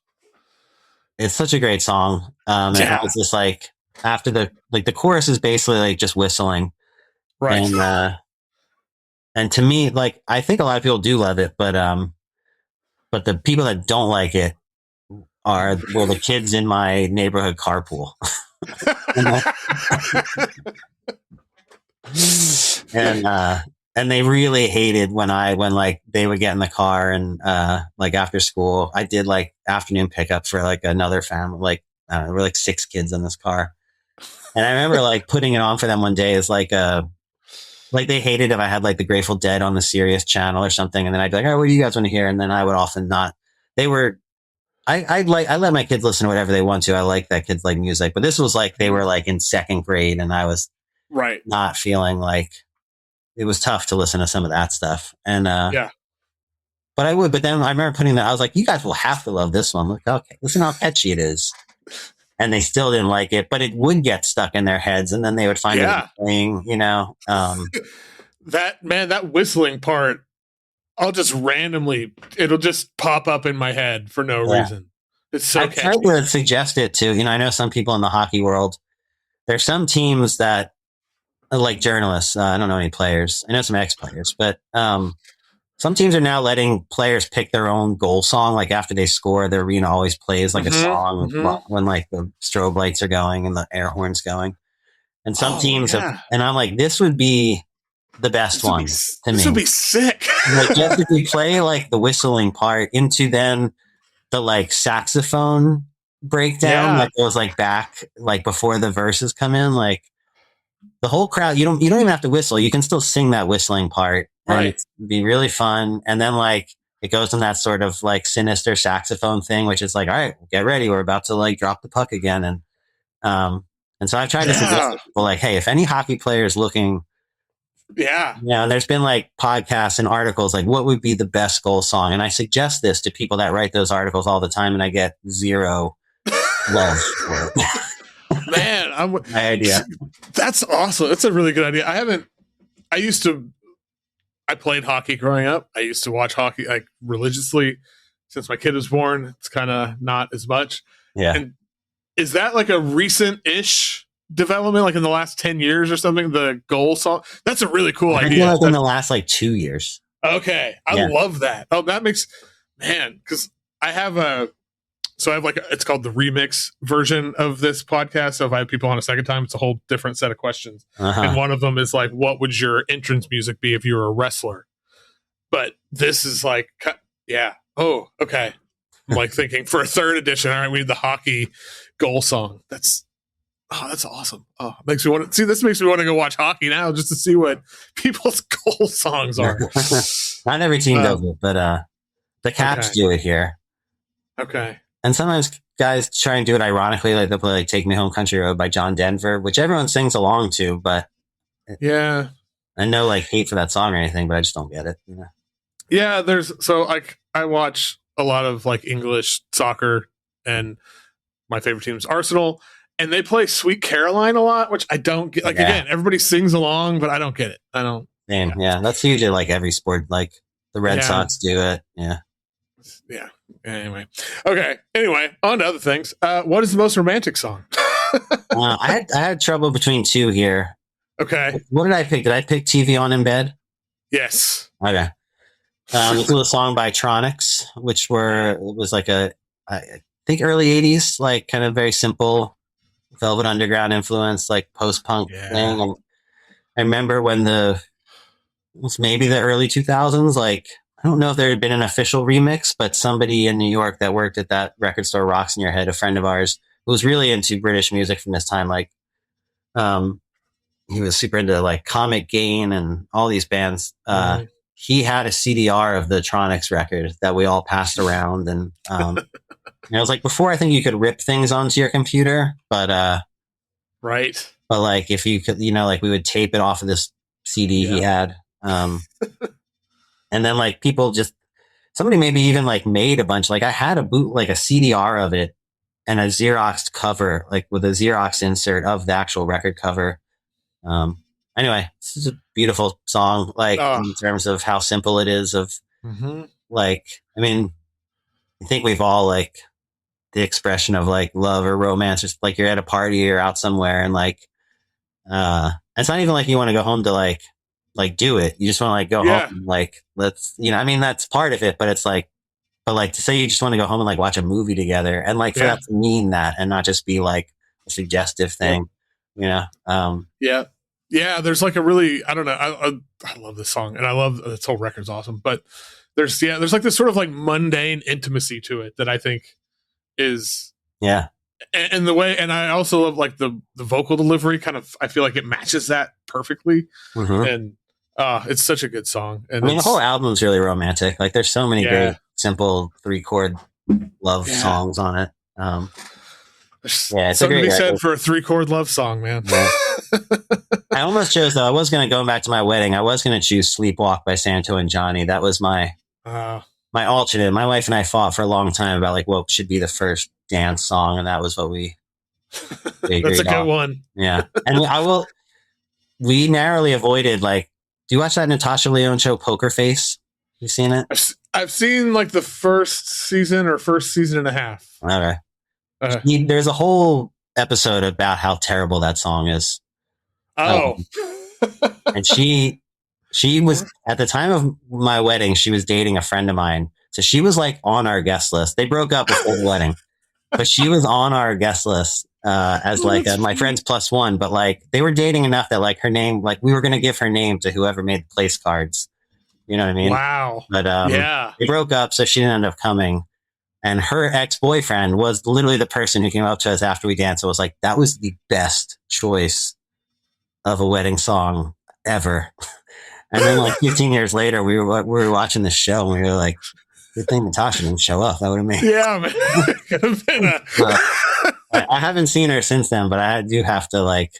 it's such a great song. And it was just like after the chorus is basically like just whistling.
Right.
And to me, like, I think a lot of people do love it, but the people that don't like it were the kids in my neighborhood carpool. And they really hated when like they would get in the car and like after school, I did like afternoon pickup for like another family. Like there were like 6 kids in this car, and I remember like putting it on for them one day as like they hated if I had like the Grateful Dead on the Sirius channel or something, and then I'd be like, "Oh, what do you guys want to hear?" And then I would often not. They were. I let my kids listen to whatever they want to. I like that kids like music, but this was like they were like in 2nd grade, and I was not feeling like. It was tough to listen to some of that stuff. And, but I would, but then I remember putting that, I was like, you guys will have to love this one. Look, okay, listen how catchy it is. And they still didn't like it, but it would get stuck in their heads. And then they would find it playing, you know,
that whistling part, I'll just randomly, it'll just pop up in my head for no reason. It's so catchy.
I tried to suggest it too. You know, I know some people in the hockey world, there's some teams that, like journalists, I don't know any players. I know some ex-players, but some teams are now letting players pick their own goal song. Like after they score, the arena always plays like a song when like the strobe lights are going and the air horns going. And some teams have, and I'm like, this would be the best one to me.
This would be sick.
Like just if we play like the whistling part into then the like saxophone breakdown that goes like back, like before the verses come in, like. The whole crowd, you don't even have to whistle. You can still sing that whistling part. And it'd be really fun. And then like it goes in that sort of like sinister saxophone thing, which is like, all right, get ready. We're about to like drop the puck again. And so I've tried to suggest to people like, hey, if any hockey player is looking, and there's been like podcasts and articles like what would be the best goal song? And I suggest this to people that write those articles all the time, and I get 0 love for it.
Man,
my idea.
That's awesome. That's a really good idea. I played hockey growing up. I used to watch hockey like religiously since my kid was born. It's kind of not as much.
Yeah.
And is that like a recent-ish development, like in the last 10 years or something? The goal song? That's a really cool idea.
Like in the last like 2 years.
Okay. I love that. Oh, that makes, man, because I have it's called the remix version of this podcast. So if I have people on a second time, it's a whole different set of questions. And one of them is like, what would your entrance music be if you were a wrestler? But this is like, oh, okay. I'm like thinking for a 3rd edition, all right, we need the hockey goal song. That's awesome. Oh, makes me want to see. This makes me want to go watch hockey now just to see what people's goal songs are.
Not every team does it, but the Caps do it here.
Okay.
And sometimes guys try and do it ironically, like they'll play like "Take Me Home, Country Road" by John Denver, which everyone sings along to. But
I
know like hate for that song or anything, but I just don't get it. You know?
Yeah, I watch a lot of like English soccer, and my favorite team is Arsenal, and they play "Sweet Caroline" a lot, which I don't get. Like again, everybody sings along, but I don't get it. I don't.
Yeah, that's huge at like every sport. Like the Red Sox do it. Yeah.
Anyway, on to other things. What is the most romantic song?
I had trouble between 2 here.
Okay.
What did I pick? Did I pick "TV On in Bed"?
Yes.
Okay. This was a song by Tronics, which was like I think early 80s, like kind of very simple Velvet Underground influence, like post-punk thing. And I remember when it was maybe the early 2000s, like I don't know if there had been an official remix, but somebody in New York that worked at that record store, Rocks in Your Head, a friend of ours who was really into British music from this time, like he was super into like Comic Gain and all these bands. He had a CDR of the Tronics record that we all passed around, and it was like before I think you could rip things onto your computer, but
right.
But like if you could, like we would tape it off of this CD he had. And then like somebody maybe even like made a bunch, like I had like a CDR of it and a Xerox cover, like with a Xerox insert of the actual record cover. Anyway, this is a beautiful song, like in terms of how simple it is of like, I mean, I think we've all like the expression of like love or romance, or like you're at a party or out somewhere and like, it's not even like you want to go home to like do it. You just want to like go home, like, let's, you know, I mean, that's part of it, but it's like, but like to say you just want to go home and like watch a movie together and like for that to mean that and not just be like a suggestive thing, you know?
Yeah. There's like a really, I don't know. I love this song and I love this whole record's awesome, but there's like this sort of like mundane intimacy to it that I think is, and the way, and I also love like the vocal delivery kind of, I feel like it matches that perfectly. And it's such a good song. And
I mean, the whole album is really romantic. Like there's so many great, simple 3-chord love songs on it.
It's something to be said for a 3-chord love song, man.
I almost chose, though, I was going to go back to my wedding. I was going to choose Sleepwalk by Santo and Johnny. That was my alternate. My wife and I fought for a long time about like what should be the first dance song, and that was what we
That's a good one.
Yeah. And we narrowly avoided, like, do you watch that Natasha Lyonne show, Poker Face? You seen it?
I've seen like the first season or first season and a half.
Okay. There's a whole episode about how terrible that song is. And she was, at the time of my wedding, she was dating a friend of mine. So she was like on our guest list. They broke up before the wedding, but she was on our guest list as like my friend's plus one. But like they were dating enough that like her name, like we were going to give her name to whoever made the place cards. You know what I mean?
Wow.
But they broke up, so she didn't end up coming. And her ex-boyfriend was literally the person who came up to us after we danced and was like, that was the best choice of a wedding song ever. And then like 15 years later, we were watching this show and we were like, good thing Natasha didn't show up. That would have made
man. Could have been
I haven't seen her since then, but I do have to like,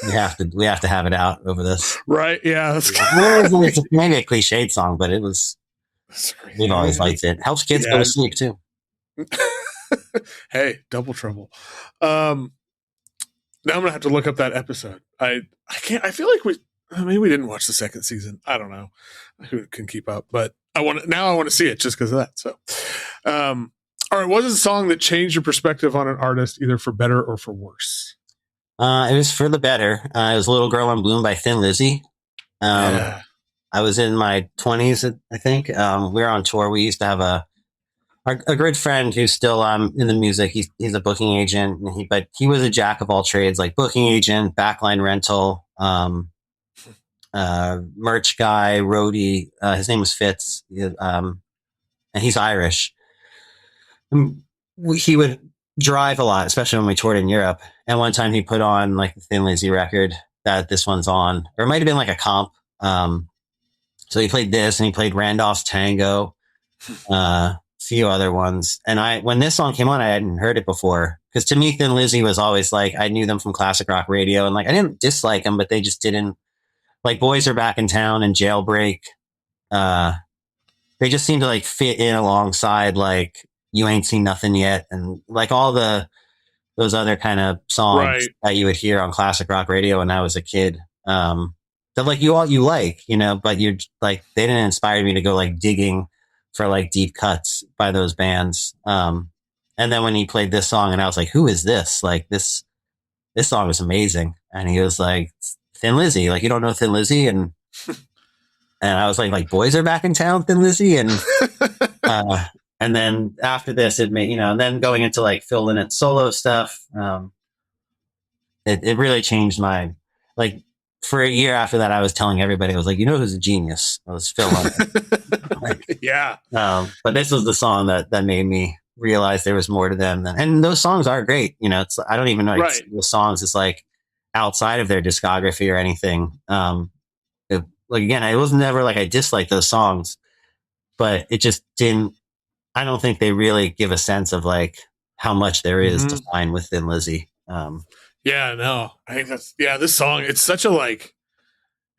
we have to have it out over this.
Right. Yeah.
It's maybe a cliched song, but it was, we've always liked it. Helps kids go to sleep too.
Hey, double trouble. Now I'm gonna have to look up that episode. I can't. I feel like maybe we didn't watch the second season. I don't know who can keep up, but I want to see it just because of that. So, all right. What is a song that changed your perspective on an artist, either for better or for worse?
It was for the better. It was "Little Girl on Bloom" by Thin Lizzy. I was in my 20s, I think. We were on tour. We used to have a good friend who's still in the music. He's a booking agent, but he was a jack of all trades, like booking agent, backline rental, merch guy, roadie. His name was Fitz, and he's Irish. He would drive a lot, especially when we toured in Europe. And one time he put on like the Thin Lizzy record that this one's on, or it might have been like a comp. So he played this and he played Randolph's Tango, a few other ones. And when this song came on, I hadn't heard it before. Because to me, Thin Lizzy was always like, I knew them from classic rock radio. And like, I didn't dislike them, but they just didn't, like Boys Are Back in Town and Jailbreak. They just seemed to like fit in alongside like You Ain't Seen Nothing Yet. And like all those other kind of songs that you would hear on classic rock radio when I was a kid. That like you like, you know, but you're like, they didn't inspire me to go like digging for like deep cuts by those bands. And then when he played this song and I was like, who is this? Like this song is amazing. And he was like, Thin Lizzy, like, you don't know Thin Lizzy? And I was like Boys Are Back in Town, Thin Lizzy. And, and then after this, it made, you know, and then going into like Phil Lynott solo stuff, it really changed my, like, for a year after that, I was telling everybody, I was like, you know who's a genius? It was Phil Lynott. But this was the song that made me realize there was more to them. And those songs are great. You know, I don't even know the songs. It's like outside of their discography or anything. Like, again, it was never like I disliked those songs, but it just didn't, I don't think they really give a sense of like how much there is to find with Thin Lizzy.
Yeah, no, I think this song, it's such a like,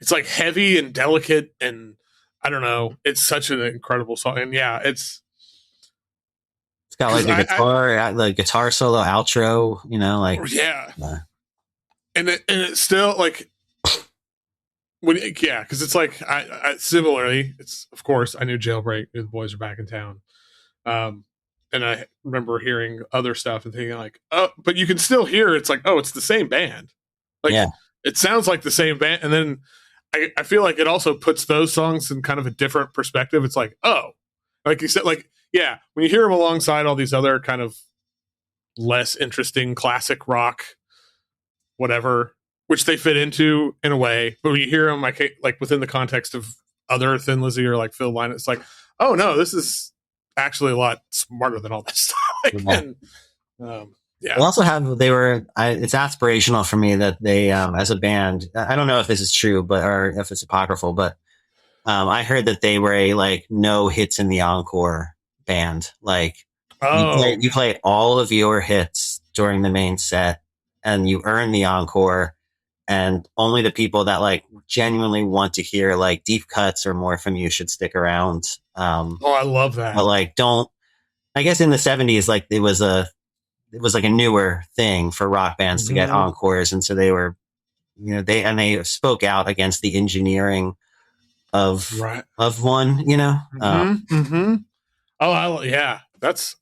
it's like heavy and delicate and I don't know, it's such an incredible song. And yeah, it's
got like the guitar solo outro, you know, like,
and it's still like, Yeah, because it's like I similarly, it's of course I knew Jailbreak, knew the boys are back in town, um, and I remember hearing other stuff and thinking like, oh, but you can still hear it's like, oh, it's the same band, like
Yeah.
it sounds like the same band, and then I feel like it also puts those songs in kind of a different perspective. It's like, oh, like you said, like yeah, when you hear them alongside all these other kind of less interesting classic rock, whatever, which they fit into in a way. But when you hear them like within the context of other Thin Lizzy or like Phil Lynott, it's like, oh no, this is actually a lot smarter than all this stuff.
Yeah.
And, yeah.
They also have, it's aspirational for me that they, as a band, I don't know if this is true, or if it's apocryphal, but, I heard that they were a like no hits in the encore band. Like you play all of your hits during the main set and you earn the encore, and only the people that like genuinely want to hear like deep cuts or more from you should stick around.
I love that.
But like, I guess in the 70s, like it was like a newer thing for rock bands to get encores. And so they were, they spoke out against the engineering of one,
yeah,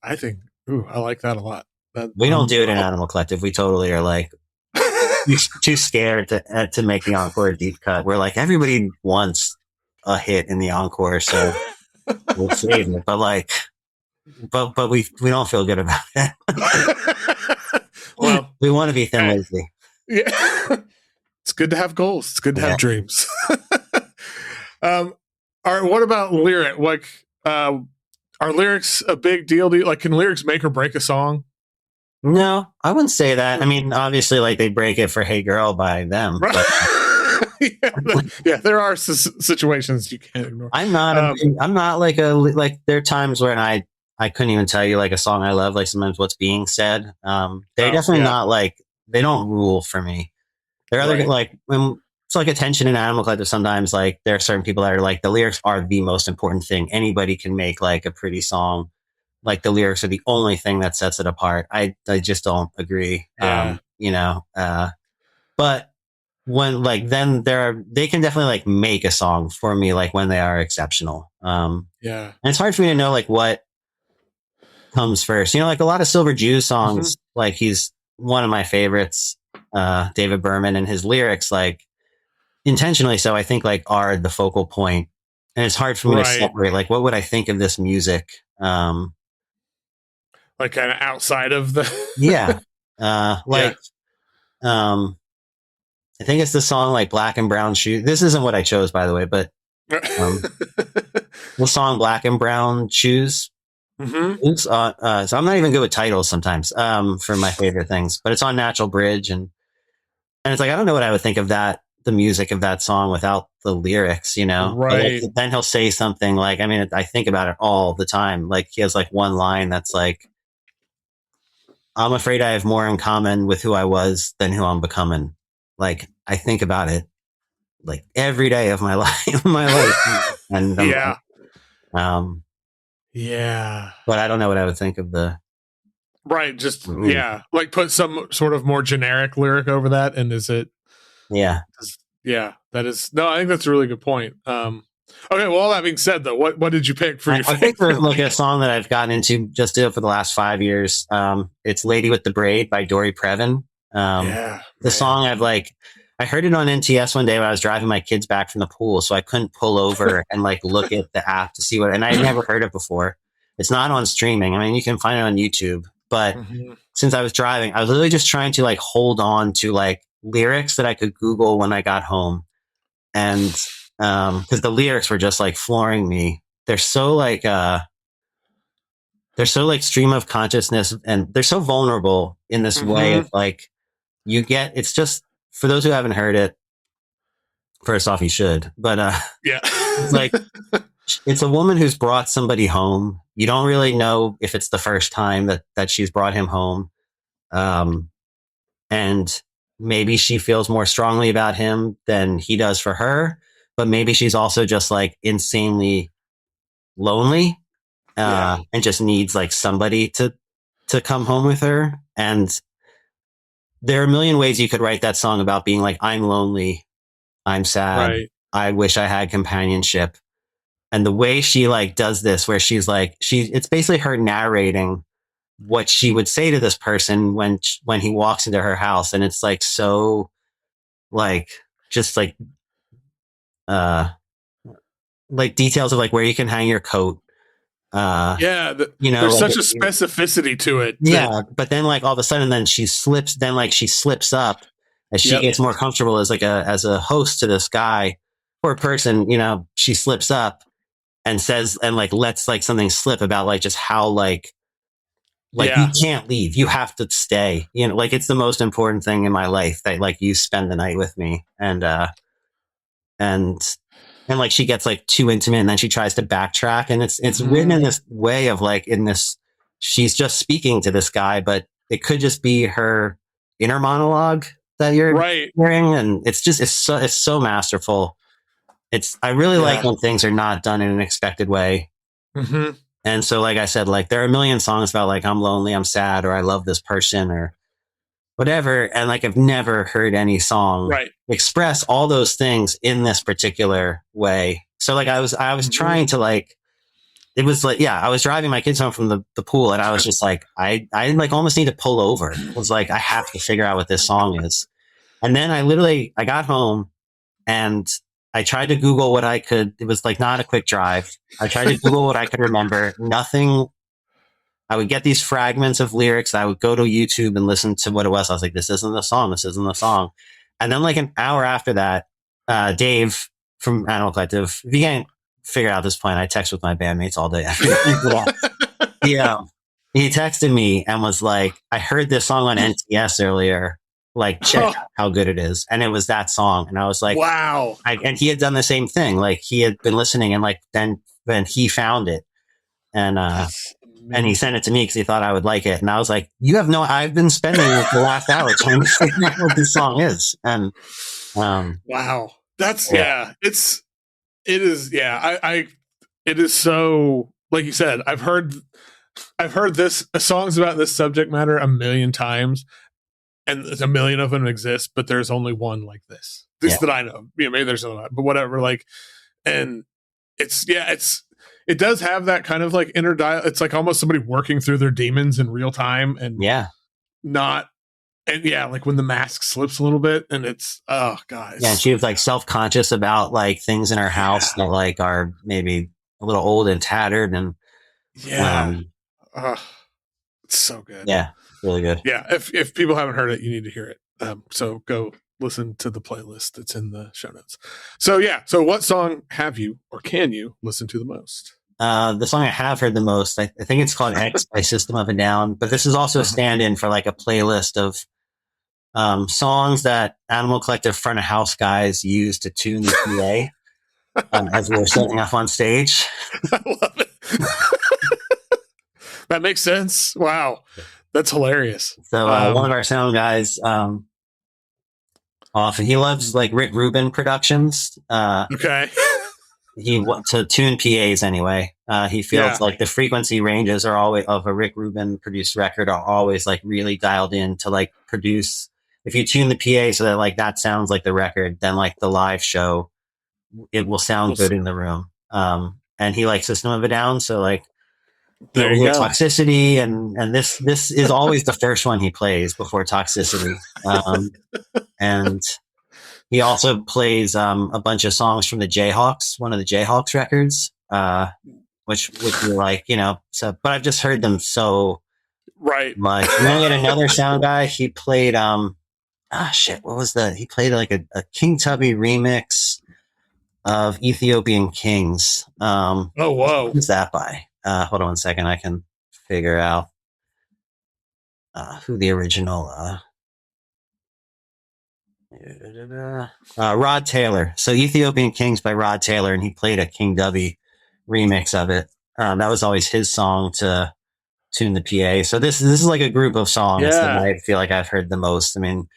I think, I like that a lot.
We don't do it in Animal Collective. We totally are like too scared to make the encore a deep cut. We're like, everybody wants a hit in the encore, so we'll save it. But like, but we don't feel good about it.
Well,
we want to be Thin Lizzy.
Yeah, it's good to have goals. It's good to have dreams. All right, what about lyric? Like, are lyrics a big deal? Like, can lyrics make or break a song?
No, I wouldn't say that. I mean, obviously, like they break it for "Hey Girl" by them. But
yeah, there are situations you can't ignore.
I'm not like there are times when I couldn't even tell you like a song I love, like sometimes what's being said. They're definitely not like, they don't rule for me. There are other, like when it's like attention in Animal Collective, sometimes like there are certain people that are like, the lyrics are the most important thing. Anybody can make like a pretty song. Like the lyrics are the only thing that sets it apart. I just don't agree.
Yeah.
But when like, then they can definitely like make a song for me, like when they are exceptional.
Yeah.
And it's hard for me to know like what comes first. Like a lot of Silver Jew songs, like he's one of my favorites, David Berman, and his lyrics, like intentionally so, I think like are the focal point. And it's hard for me to separate, like, what would I think of this music?
Like kind of outside of the
I think it's the song like Black and Brown Shoes. This isn't what I chose, by the way, but the song Black and Brown Shoes. So I'm not even good with titles sometimes for my favorite things, but it's on Natural Bridge, and it's like, I don't know what I would think of the music of that song without the lyrics,
right?
Like, then he'll say something like, I mean, I think about it all the time. Like he has like one line that's like, I'm afraid I have more in common with who I was than who I'm becoming. Like I think about it like every day of my life, and but I don't know what I would think of the
just like put some sort of more generic lyric over that, and is it that is I think that's a really good point. Okay, well, all that being said, though, what did you pick for your
I think there's like a song that I've gotten into just for the last 5 years. It's Lady with the Braid by Dory Previn. The song I heard it on NTS one day when I was driving my kids back from the pool, so I couldn't pull over and like look at the app to see and I had never heard it before. It's not on streaming. I mean, you can find it on YouTube, but since I was driving, I was literally just trying to like hold on to like lyrics that I could Google when I got home. And because the lyrics were just like flooring me. They're so like stream of consciousness, and they're so vulnerable in this way of like, it's just, for those who haven't heard it, first off, you should, but it's like, it's a woman who's brought somebody home. You don't really know if it's the first time that she's brought him home. And maybe she feels more strongly about him than he does for her, but maybe she's also just like insanely lonely, and just needs like somebody to come home with her. And there are a million ways you could write that song about being like, I'm lonely. I'm sad.
Right.
I wish I had companionship. And the way she like does this, where she's like, it's basically her narrating what she would say to this person when he walks into her house. And it's like, so like, just uh, like details of like where you can hang your coat.
Yeah.
You know,
There's
like,
such a specificity to it.
yeah. But then like all of a sudden, then she slips up as she gets more comfortable as like as a host to this guy or person, you know, she slips up and says, and like, lets like something slip about like just how like you can't leave, you have to stay, you know, like it's the most important thing in my life that like you spend the night with me. And like she gets like too intimate and then she tries to backtrack, and it's written in this way of like, in this, she's just speaking to this guy, but it could just be her inner monologue that you're hearing. And it's so masterful. I really like when things are not done in an expected way.
Mm-hmm.
And so, like I said, like there are a million songs about like, I'm lonely, I'm sad, or I love this person or whatever. And like, I've never heard any song express all those things in this particular way. So like I was trying to like, it was like, I was driving my kids home from the pool, and I was just like, I like almost need to pull over. It was like, I have to figure out what this song is. And then I got home and I tried to Google what I could. It was like not a quick drive. I tried to Google what I could remember. Nothing. I would get these fragments of lyrics. I would go to YouTube and listen to what it was. I was like, this isn't the song. This isn't the song. And then like an hour after that, Dave from Animal Collective, if you can't figure out this point, I text with my bandmates all day. He texted me and was like, I heard this song on NTS earlier. Like, check how good it is. And it was that song. And I was like,
wow.
And he had done the same thing. Like he had been listening, and like, then he found it. And he sent it to me because he thought I would like it. And I was like, I've been spending the last hour trying to figure out what this song is. And,
wow. That's, it is. Yeah. It is so, like you said, I've heard songs about this subject matter a million times. And a million of them exist, but there's only one like this that I know. You know, maybe there's another, but whatever. Like, and it does have that kind of like inner dialogue. It's like almost somebody working through their demons in real time, and like when the mask slips a little bit, and it's guys.
Yeah, and she was like self-conscious about like things in her house that like are maybe a little old and tattered, and
it's so good.
Yeah. Really good.
Yeah, if people haven't heard it, you need to hear it. So go listen to the playlist that's in the show notes. So what song have you or can you listen to the most?
The song I have heard the most, I think it's called X by System of a Down, but this is also a stand-in for like a playlist of songs that Animal Collective front of house guys use to tune the PA as we're setting up on stage.
I love it. That makes sense. Wow. That's hilarious.
So one of our sound guys, often he loves like Rick Rubin productions.
Okay.
He to tune PAs anyway. He feels like the frequency ranges are always of a Rick Rubin produced record are always like really dialed in to like produce. If you tune the PA so that like that sounds like the record, then like the live show, it will sound good in the room. And he likes System of a Down, so like. There you go. Toxicity, and this is always the first one he plays before Toxicity. And he also plays a bunch of songs from the Jayhawks, one of the Jayhawks records, which would be like, you know, so but I've just heard them so much. And then we had another sound guy, he played what was he played like a King Tubby remix of Ethiopian Kings.
Oh whoa.
Who's that by? Hold on 1 second. I can figure out who the original Rod Taylor. So Ethiopian Kings by Rod Taylor, and he played a King Dubby remix of it. That was always his song to tune the PA. So this is like a group of songs that I feel like I've heard the most. I mean,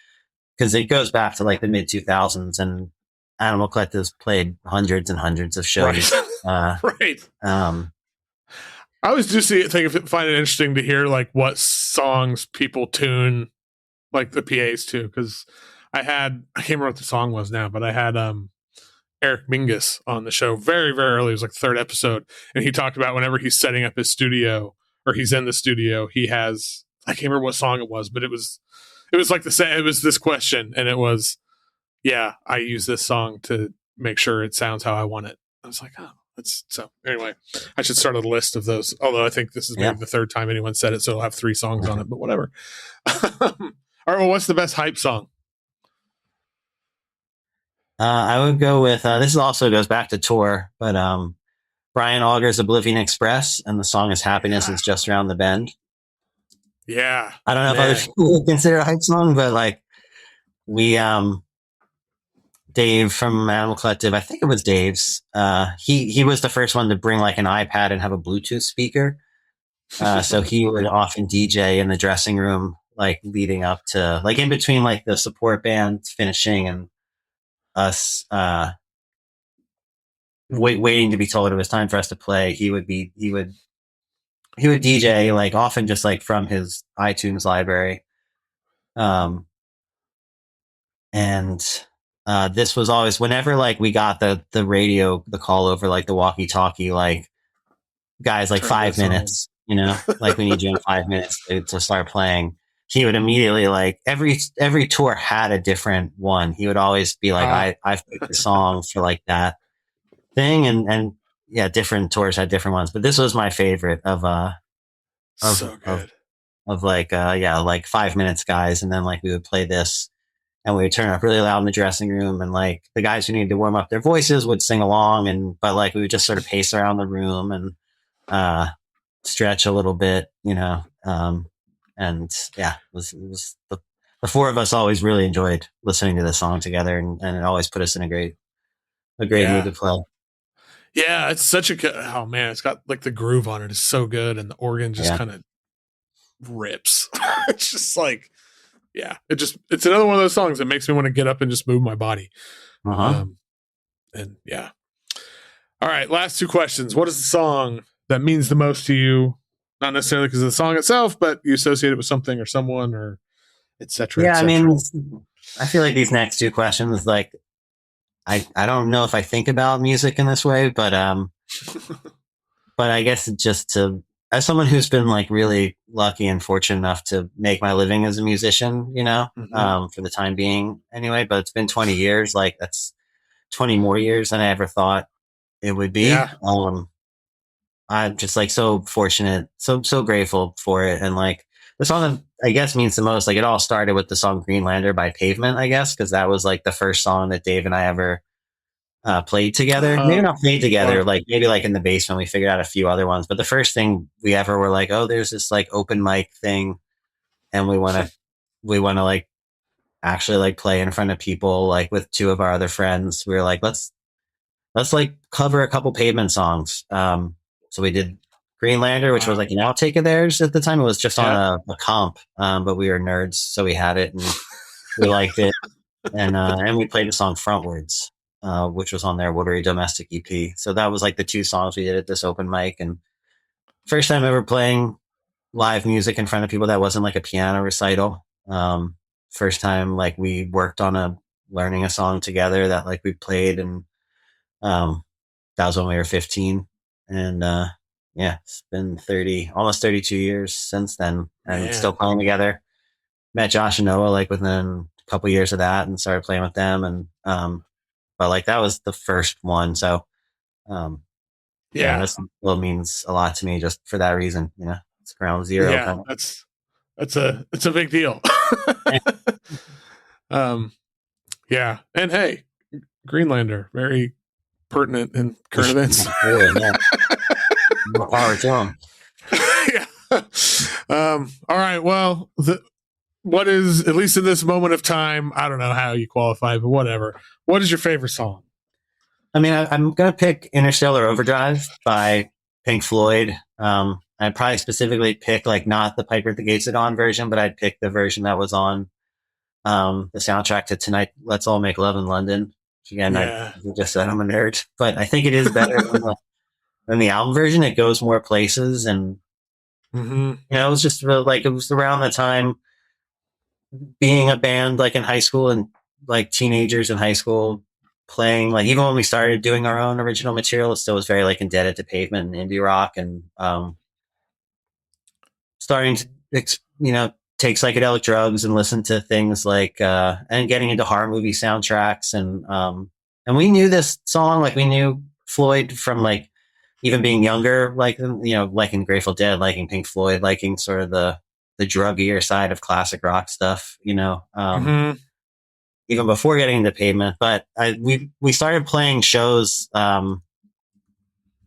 because it goes back to like the mid 2000s, and Animal Collective's played hundreds and hundreds of shows.
I always do find it interesting to hear like what songs people tune like the PAs to, because I can't remember what the song was now, but I had Eric Mingus on the show very, very early. It was like the third episode. And he talked about whenever he's setting up his studio or he's in the studio, he has, I can't remember what song it was, but it was like it was this question. And it was, yeah, I use this song to make sure it sounds how I want it. I was like, oh, that's so anyway, I should start a list of those. Although I think this is maybe the third time anyone said it. So it'll have 3 songs on it, but whatever. All right. Well, what's the best hype song?
I would go with this also goes back to tour, but Brian Auger's Oblivion Express, and the song is Happiness is Just Around the Bend.
Yeah.
I don't know if other people would consider a hype song, but like we Dave from Animal Collective, I think it was Dave's, he was the first one to bring like an iPad and have a Bluetooth speaker. So he would often DJ in the dressing room, like leading up to like in between like the support band finishing and us waiting to be told it was time for us to play. He would DJ like often just like from his iTunes library. And this was always whenever like we got the radio, the call over like the walkie talkie, like guys, like 5 minutes, you know, like we need you in 5 minutes to start playing. He would immediately like every tour had a different one. He would always be like, I've picked a song for like that thing. And yeah, different tours had different ones, but this was my favorite of like, like 5 minutes guys. And then like we would play this and we would turn up really loud in the dressing room. And like the guys who needed to warm up their voices would sing along. But like we would just sort of pace around the room and, stretch a little bit, you know, and yeah, it was the 4 of us always really enjoyed listening to this song together, and it always put us in a great mood to play.
Yeah, it's such a good. Oh man, it's got like the groove on it is so good, and the organ just kind of rips. It's just like, yeah, it's another one of those songs that makes me want to get up and just move my body. And yeah. All right, last 2 questions. What is the song that means the most to you? Not necessarily because of the song itself, but you associate it with something or someone or et cetera.
Yeah, I mean, I feel like these next 2 questions, like, I don't know if I think about music in this way, but I guess just as someone who's been like really lucky and fortunate enough to make my living as a musician, you know, for the time being anyway, but it's been 20 years, like that's 20 more years than I ever thought it would be.
Yeah.
I'm just like so fortunate, so grateful for it. And like the song that I guess means the most, like it all started with the song Greenlander by Pavement, I guess, because that was like the first song that Dave and I ever played together. Maybe not played together, like maybe like in the basement we figured out a few other ones. But the first thing we ever were like, oh, there's this like open mic thing, and we want to like actually like play in front of people, like with 2 of our other friends. We were like, let's like cover a couple Pavement songs. So we did Greenlander, which was like an outtake of theirs at the time. It was just on a comp, but we were nerds, so we had it and we liked it. And we played the song Frontwards, which was on their Woodbury Domestic EP. So that was like the 2 songs we did at this open mic. And first time ever playing live music in front of people that wasn't like a piano recital. First time like we worked on learning a song together that like we played, and that was when we were 15. And yeah, it's been almost 32 years since then, and still playing together. Met Josh and Noah like within a couple years of that, and started playing with them. And but like that was the first one, so this still means a lot to me just for that reason. You know, it's ground zero.
Yeah, it's a big deal. Yeah, and hey, Greenlander, very pertinent in current events.
More power to him.
Yeah. All right. Well, what is, at least in this moment of time, I don't know how you qualify, but whatever. What is your favorite song?
I mean, I'm going to pick Interstellar Overdrive by Pink Floyd. I'd probably specifically pick like not the Piper at the Gates of Dawn version, but I'd pick the version that was on the soundtrack to Tonight Let's All Make Love in London. Again, I just said I'm a nerd, but I think it is better than the album version. It goes more places, and you know, it was just like it was around the time being a band like in high school and like teenagers in high school playing, like even when we started doing our own original material, it still was very like indebted to Pavement and indie rock, and starting to take psychedelic drugs and listen to things like and getting into horror movie soundtracks, and we knew this song, like we knew Floyd from like even being younger, like liking Grateful Dead, liking Pink Floyd, liking sort of the druggier side of classic rock stuff, even before getting into Pavement. But we started playing shows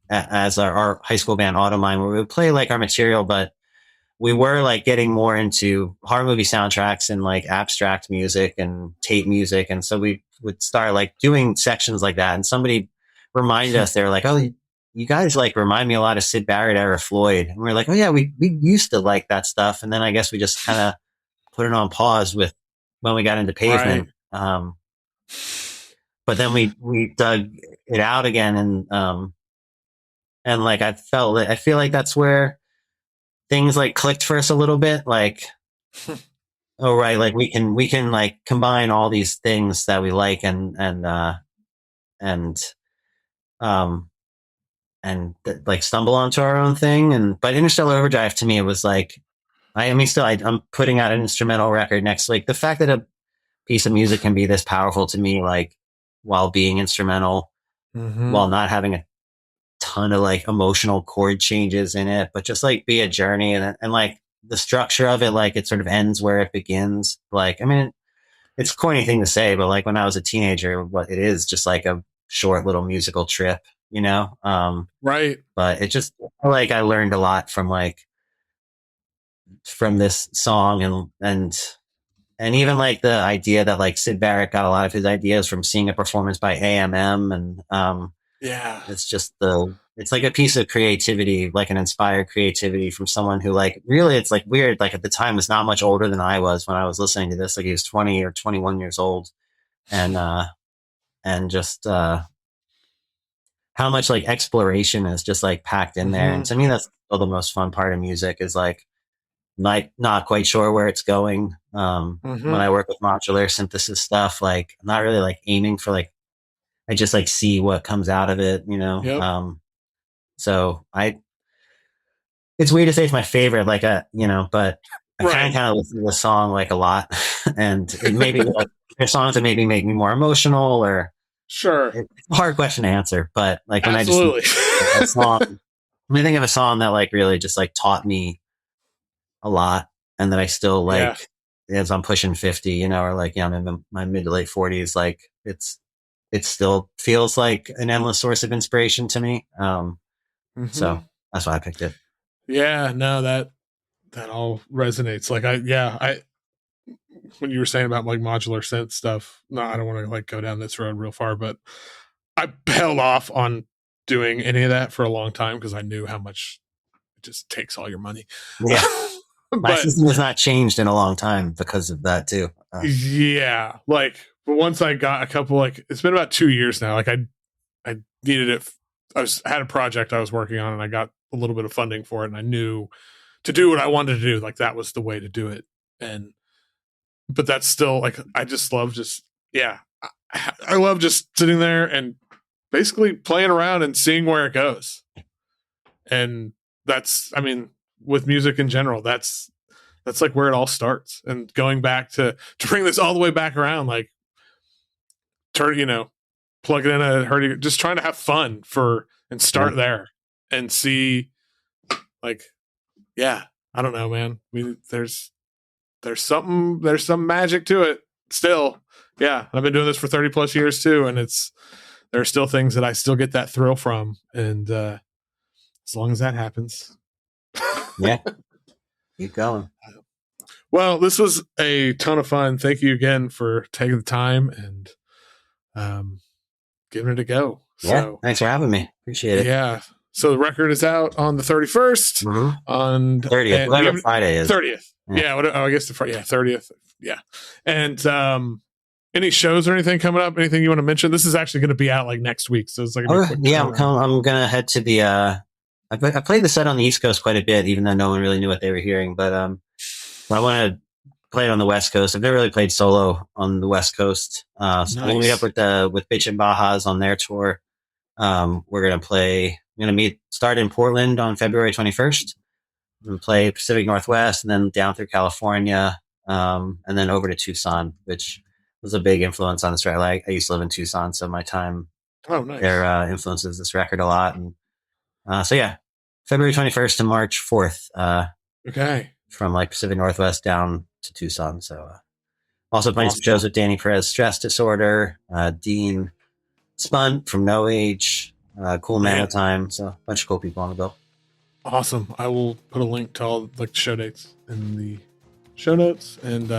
as our high school band Automine, where we would play like our material, but we were like getting more into horror movie soundtracks and like abstract music and tape music. And so we would start like doing sections like that. And somebody reminded us, they were like, "Oh, you guys like remind me a lot of Syd Barrett era Floyd." And we were like, "Oh yeah, we used to like that stuff." And then I guess we just kind of put it on pause with when we got into Pavement. Right. But then we dug it out again, and like I feel like that's where things like clicked for us a little bit. Like, oh right, like we can like combine all these things that we like and like stumble onto our own thing. But Interstellar Overdrive to me, it was like, I'm putting out an instrumental record next week. The fact that a piece of music can be this powerful to me, like while being instrumental, while not having a ton of like emotional chord changes in it, but just like be a journey, and like the structure of it, like it sort of ends where it begins. Like, I mean, it's a corny thing to say, but like when I was a teenager, what it is just like a short little musical trip, right. But it just like I learned a lot from this song, and even like the idea that like Syd Barrett got a lot of his ideas from seeing a performance by AMM, and it's just it's like a piece of creativity, like an inspired creativity from someone who like really, it's like weird, like at the time was not much older than I was when I was listening to this. Like he was 20 or 21 years old, and just how much like exploration is just like packed in there. And to me, that's still the most fun part of music, is like not quite sure where it's going. When I work with modular synthesis stuff, like I'm not really like aiming for like, I just like see what comes out of it, Yep. So it's weird to say it's my favorite, like but I kind of listen to the song like a lot, and it maybe like there's songs that maybe make me more emotional, or
sure,
it's a hard question to answer. But like when absolutely. I just a song, when I think of a song that like really just like taught me a lot, and that I still like as I'm pushing 50, or like I'm in my mid to late 40s, like it still feels like an endless source of inspiration to me. So that's why I picked it.
Yeah, no, that all resonates. Like I when you were saying about like modular synth stuff, no, I don't want to like go down this road real far, but I held off on doing any of that for a long time because I knew how much it just takes all your money.
Yeah. My system has not changed in a long time because of that too.
Yeah. Like, but once I got a couple, like it's been about 2 years now. Like I needed it. I had a project I was working on, and I got a little bit of funding for it, and I knew to do what I wanted to do, like that was the way to do it. But that's still like, I just love I love just sitting there and basically playing around and seeing where it goes. And that's, I mean, with music in general, that's like where it all starts. And going back to bring this all the way back around, like plug it in a hurdy, just trying to have fun and start there and see, like, I don't know, man. I mean, there's some magic to it still. Yeah. I've been doing this for 30 plus years too. And there are still things that I still get that thrill from. And as long as that happens.
Yeah. Keep going.
Well, this was a ton of fun. Thank you again for taking the time and giving it a go.
Yeah,
so,
thanks for having me. Appreciate it.
Yeah. So the record is out on the 31st. On
30th. Whatever Friday is.
30th. Yeah. I guess the Friday. Yeah, 30th. Yeah. And any shows or anything coming up? Anything you want to mention? This is actually going to be out like next week. So it's like
I'm going to head to the I played the set on the East Coast quite a bit, even though no one really knew what they were hearing. But I want to played on the West Coast. I've never really played solo on the West Coast. So we'll meet up with Bitch and Bajas on their tour. We're gonna start in Portland on February 21st. We'll play Pacific Northwest and then down through California, and then over to Tucson, which was a big influence on this record. I used to live in Tucson, so my time there influences this record a lot. And so yeah, February 21st to March 4th.
Okay.
From like Pacific Northwest down to Tucson. So also playing some shows with Danny Perez, Stress Disorder, Dean Spunt from Noyes, Cool Man Time. So a bunch of cool people on the bill.
Awesome. I will put a link to all like the show dates in the show notes, and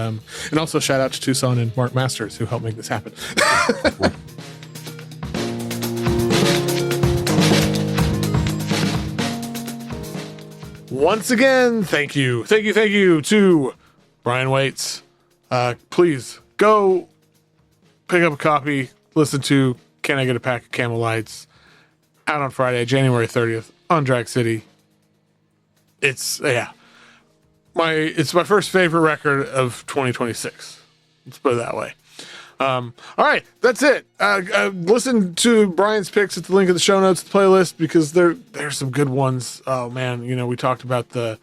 also shout out to Tucson and Mark Masters who helped make this happen. Once again, thank you to Brian Waits. Please go pick up a copy, listen to Can I Get a Pack of Camel Lights, out on Friday, January 30th on Drag City. It's my first favorite record of 2026. Let's put it that way. All right, that's it. Listen to Brian's picks at the link in the show notes, the playlist, because there's some good ones. Oh man, we talked about the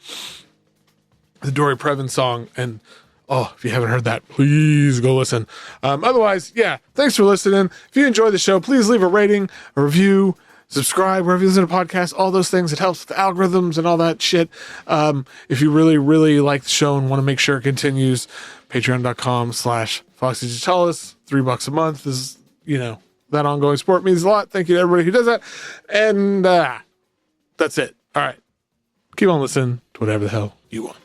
Dory Previn song, and if you haven't heard that, please go listen. Otherwise, yeah, thanks for listening. If you enjoy the show, please leave a rating, a review, subscribe wherever you listen to podcasts, all those things. It helps with the algorithms and all that shit. If you really, really like the show and want to make sure it continues, patreon.com/Foxy Digitalis, $3 a month is, that ongoing support means a lot. Thank you to everybody who does that. And that's it. All right. Keep on listening to whatever the hell you want.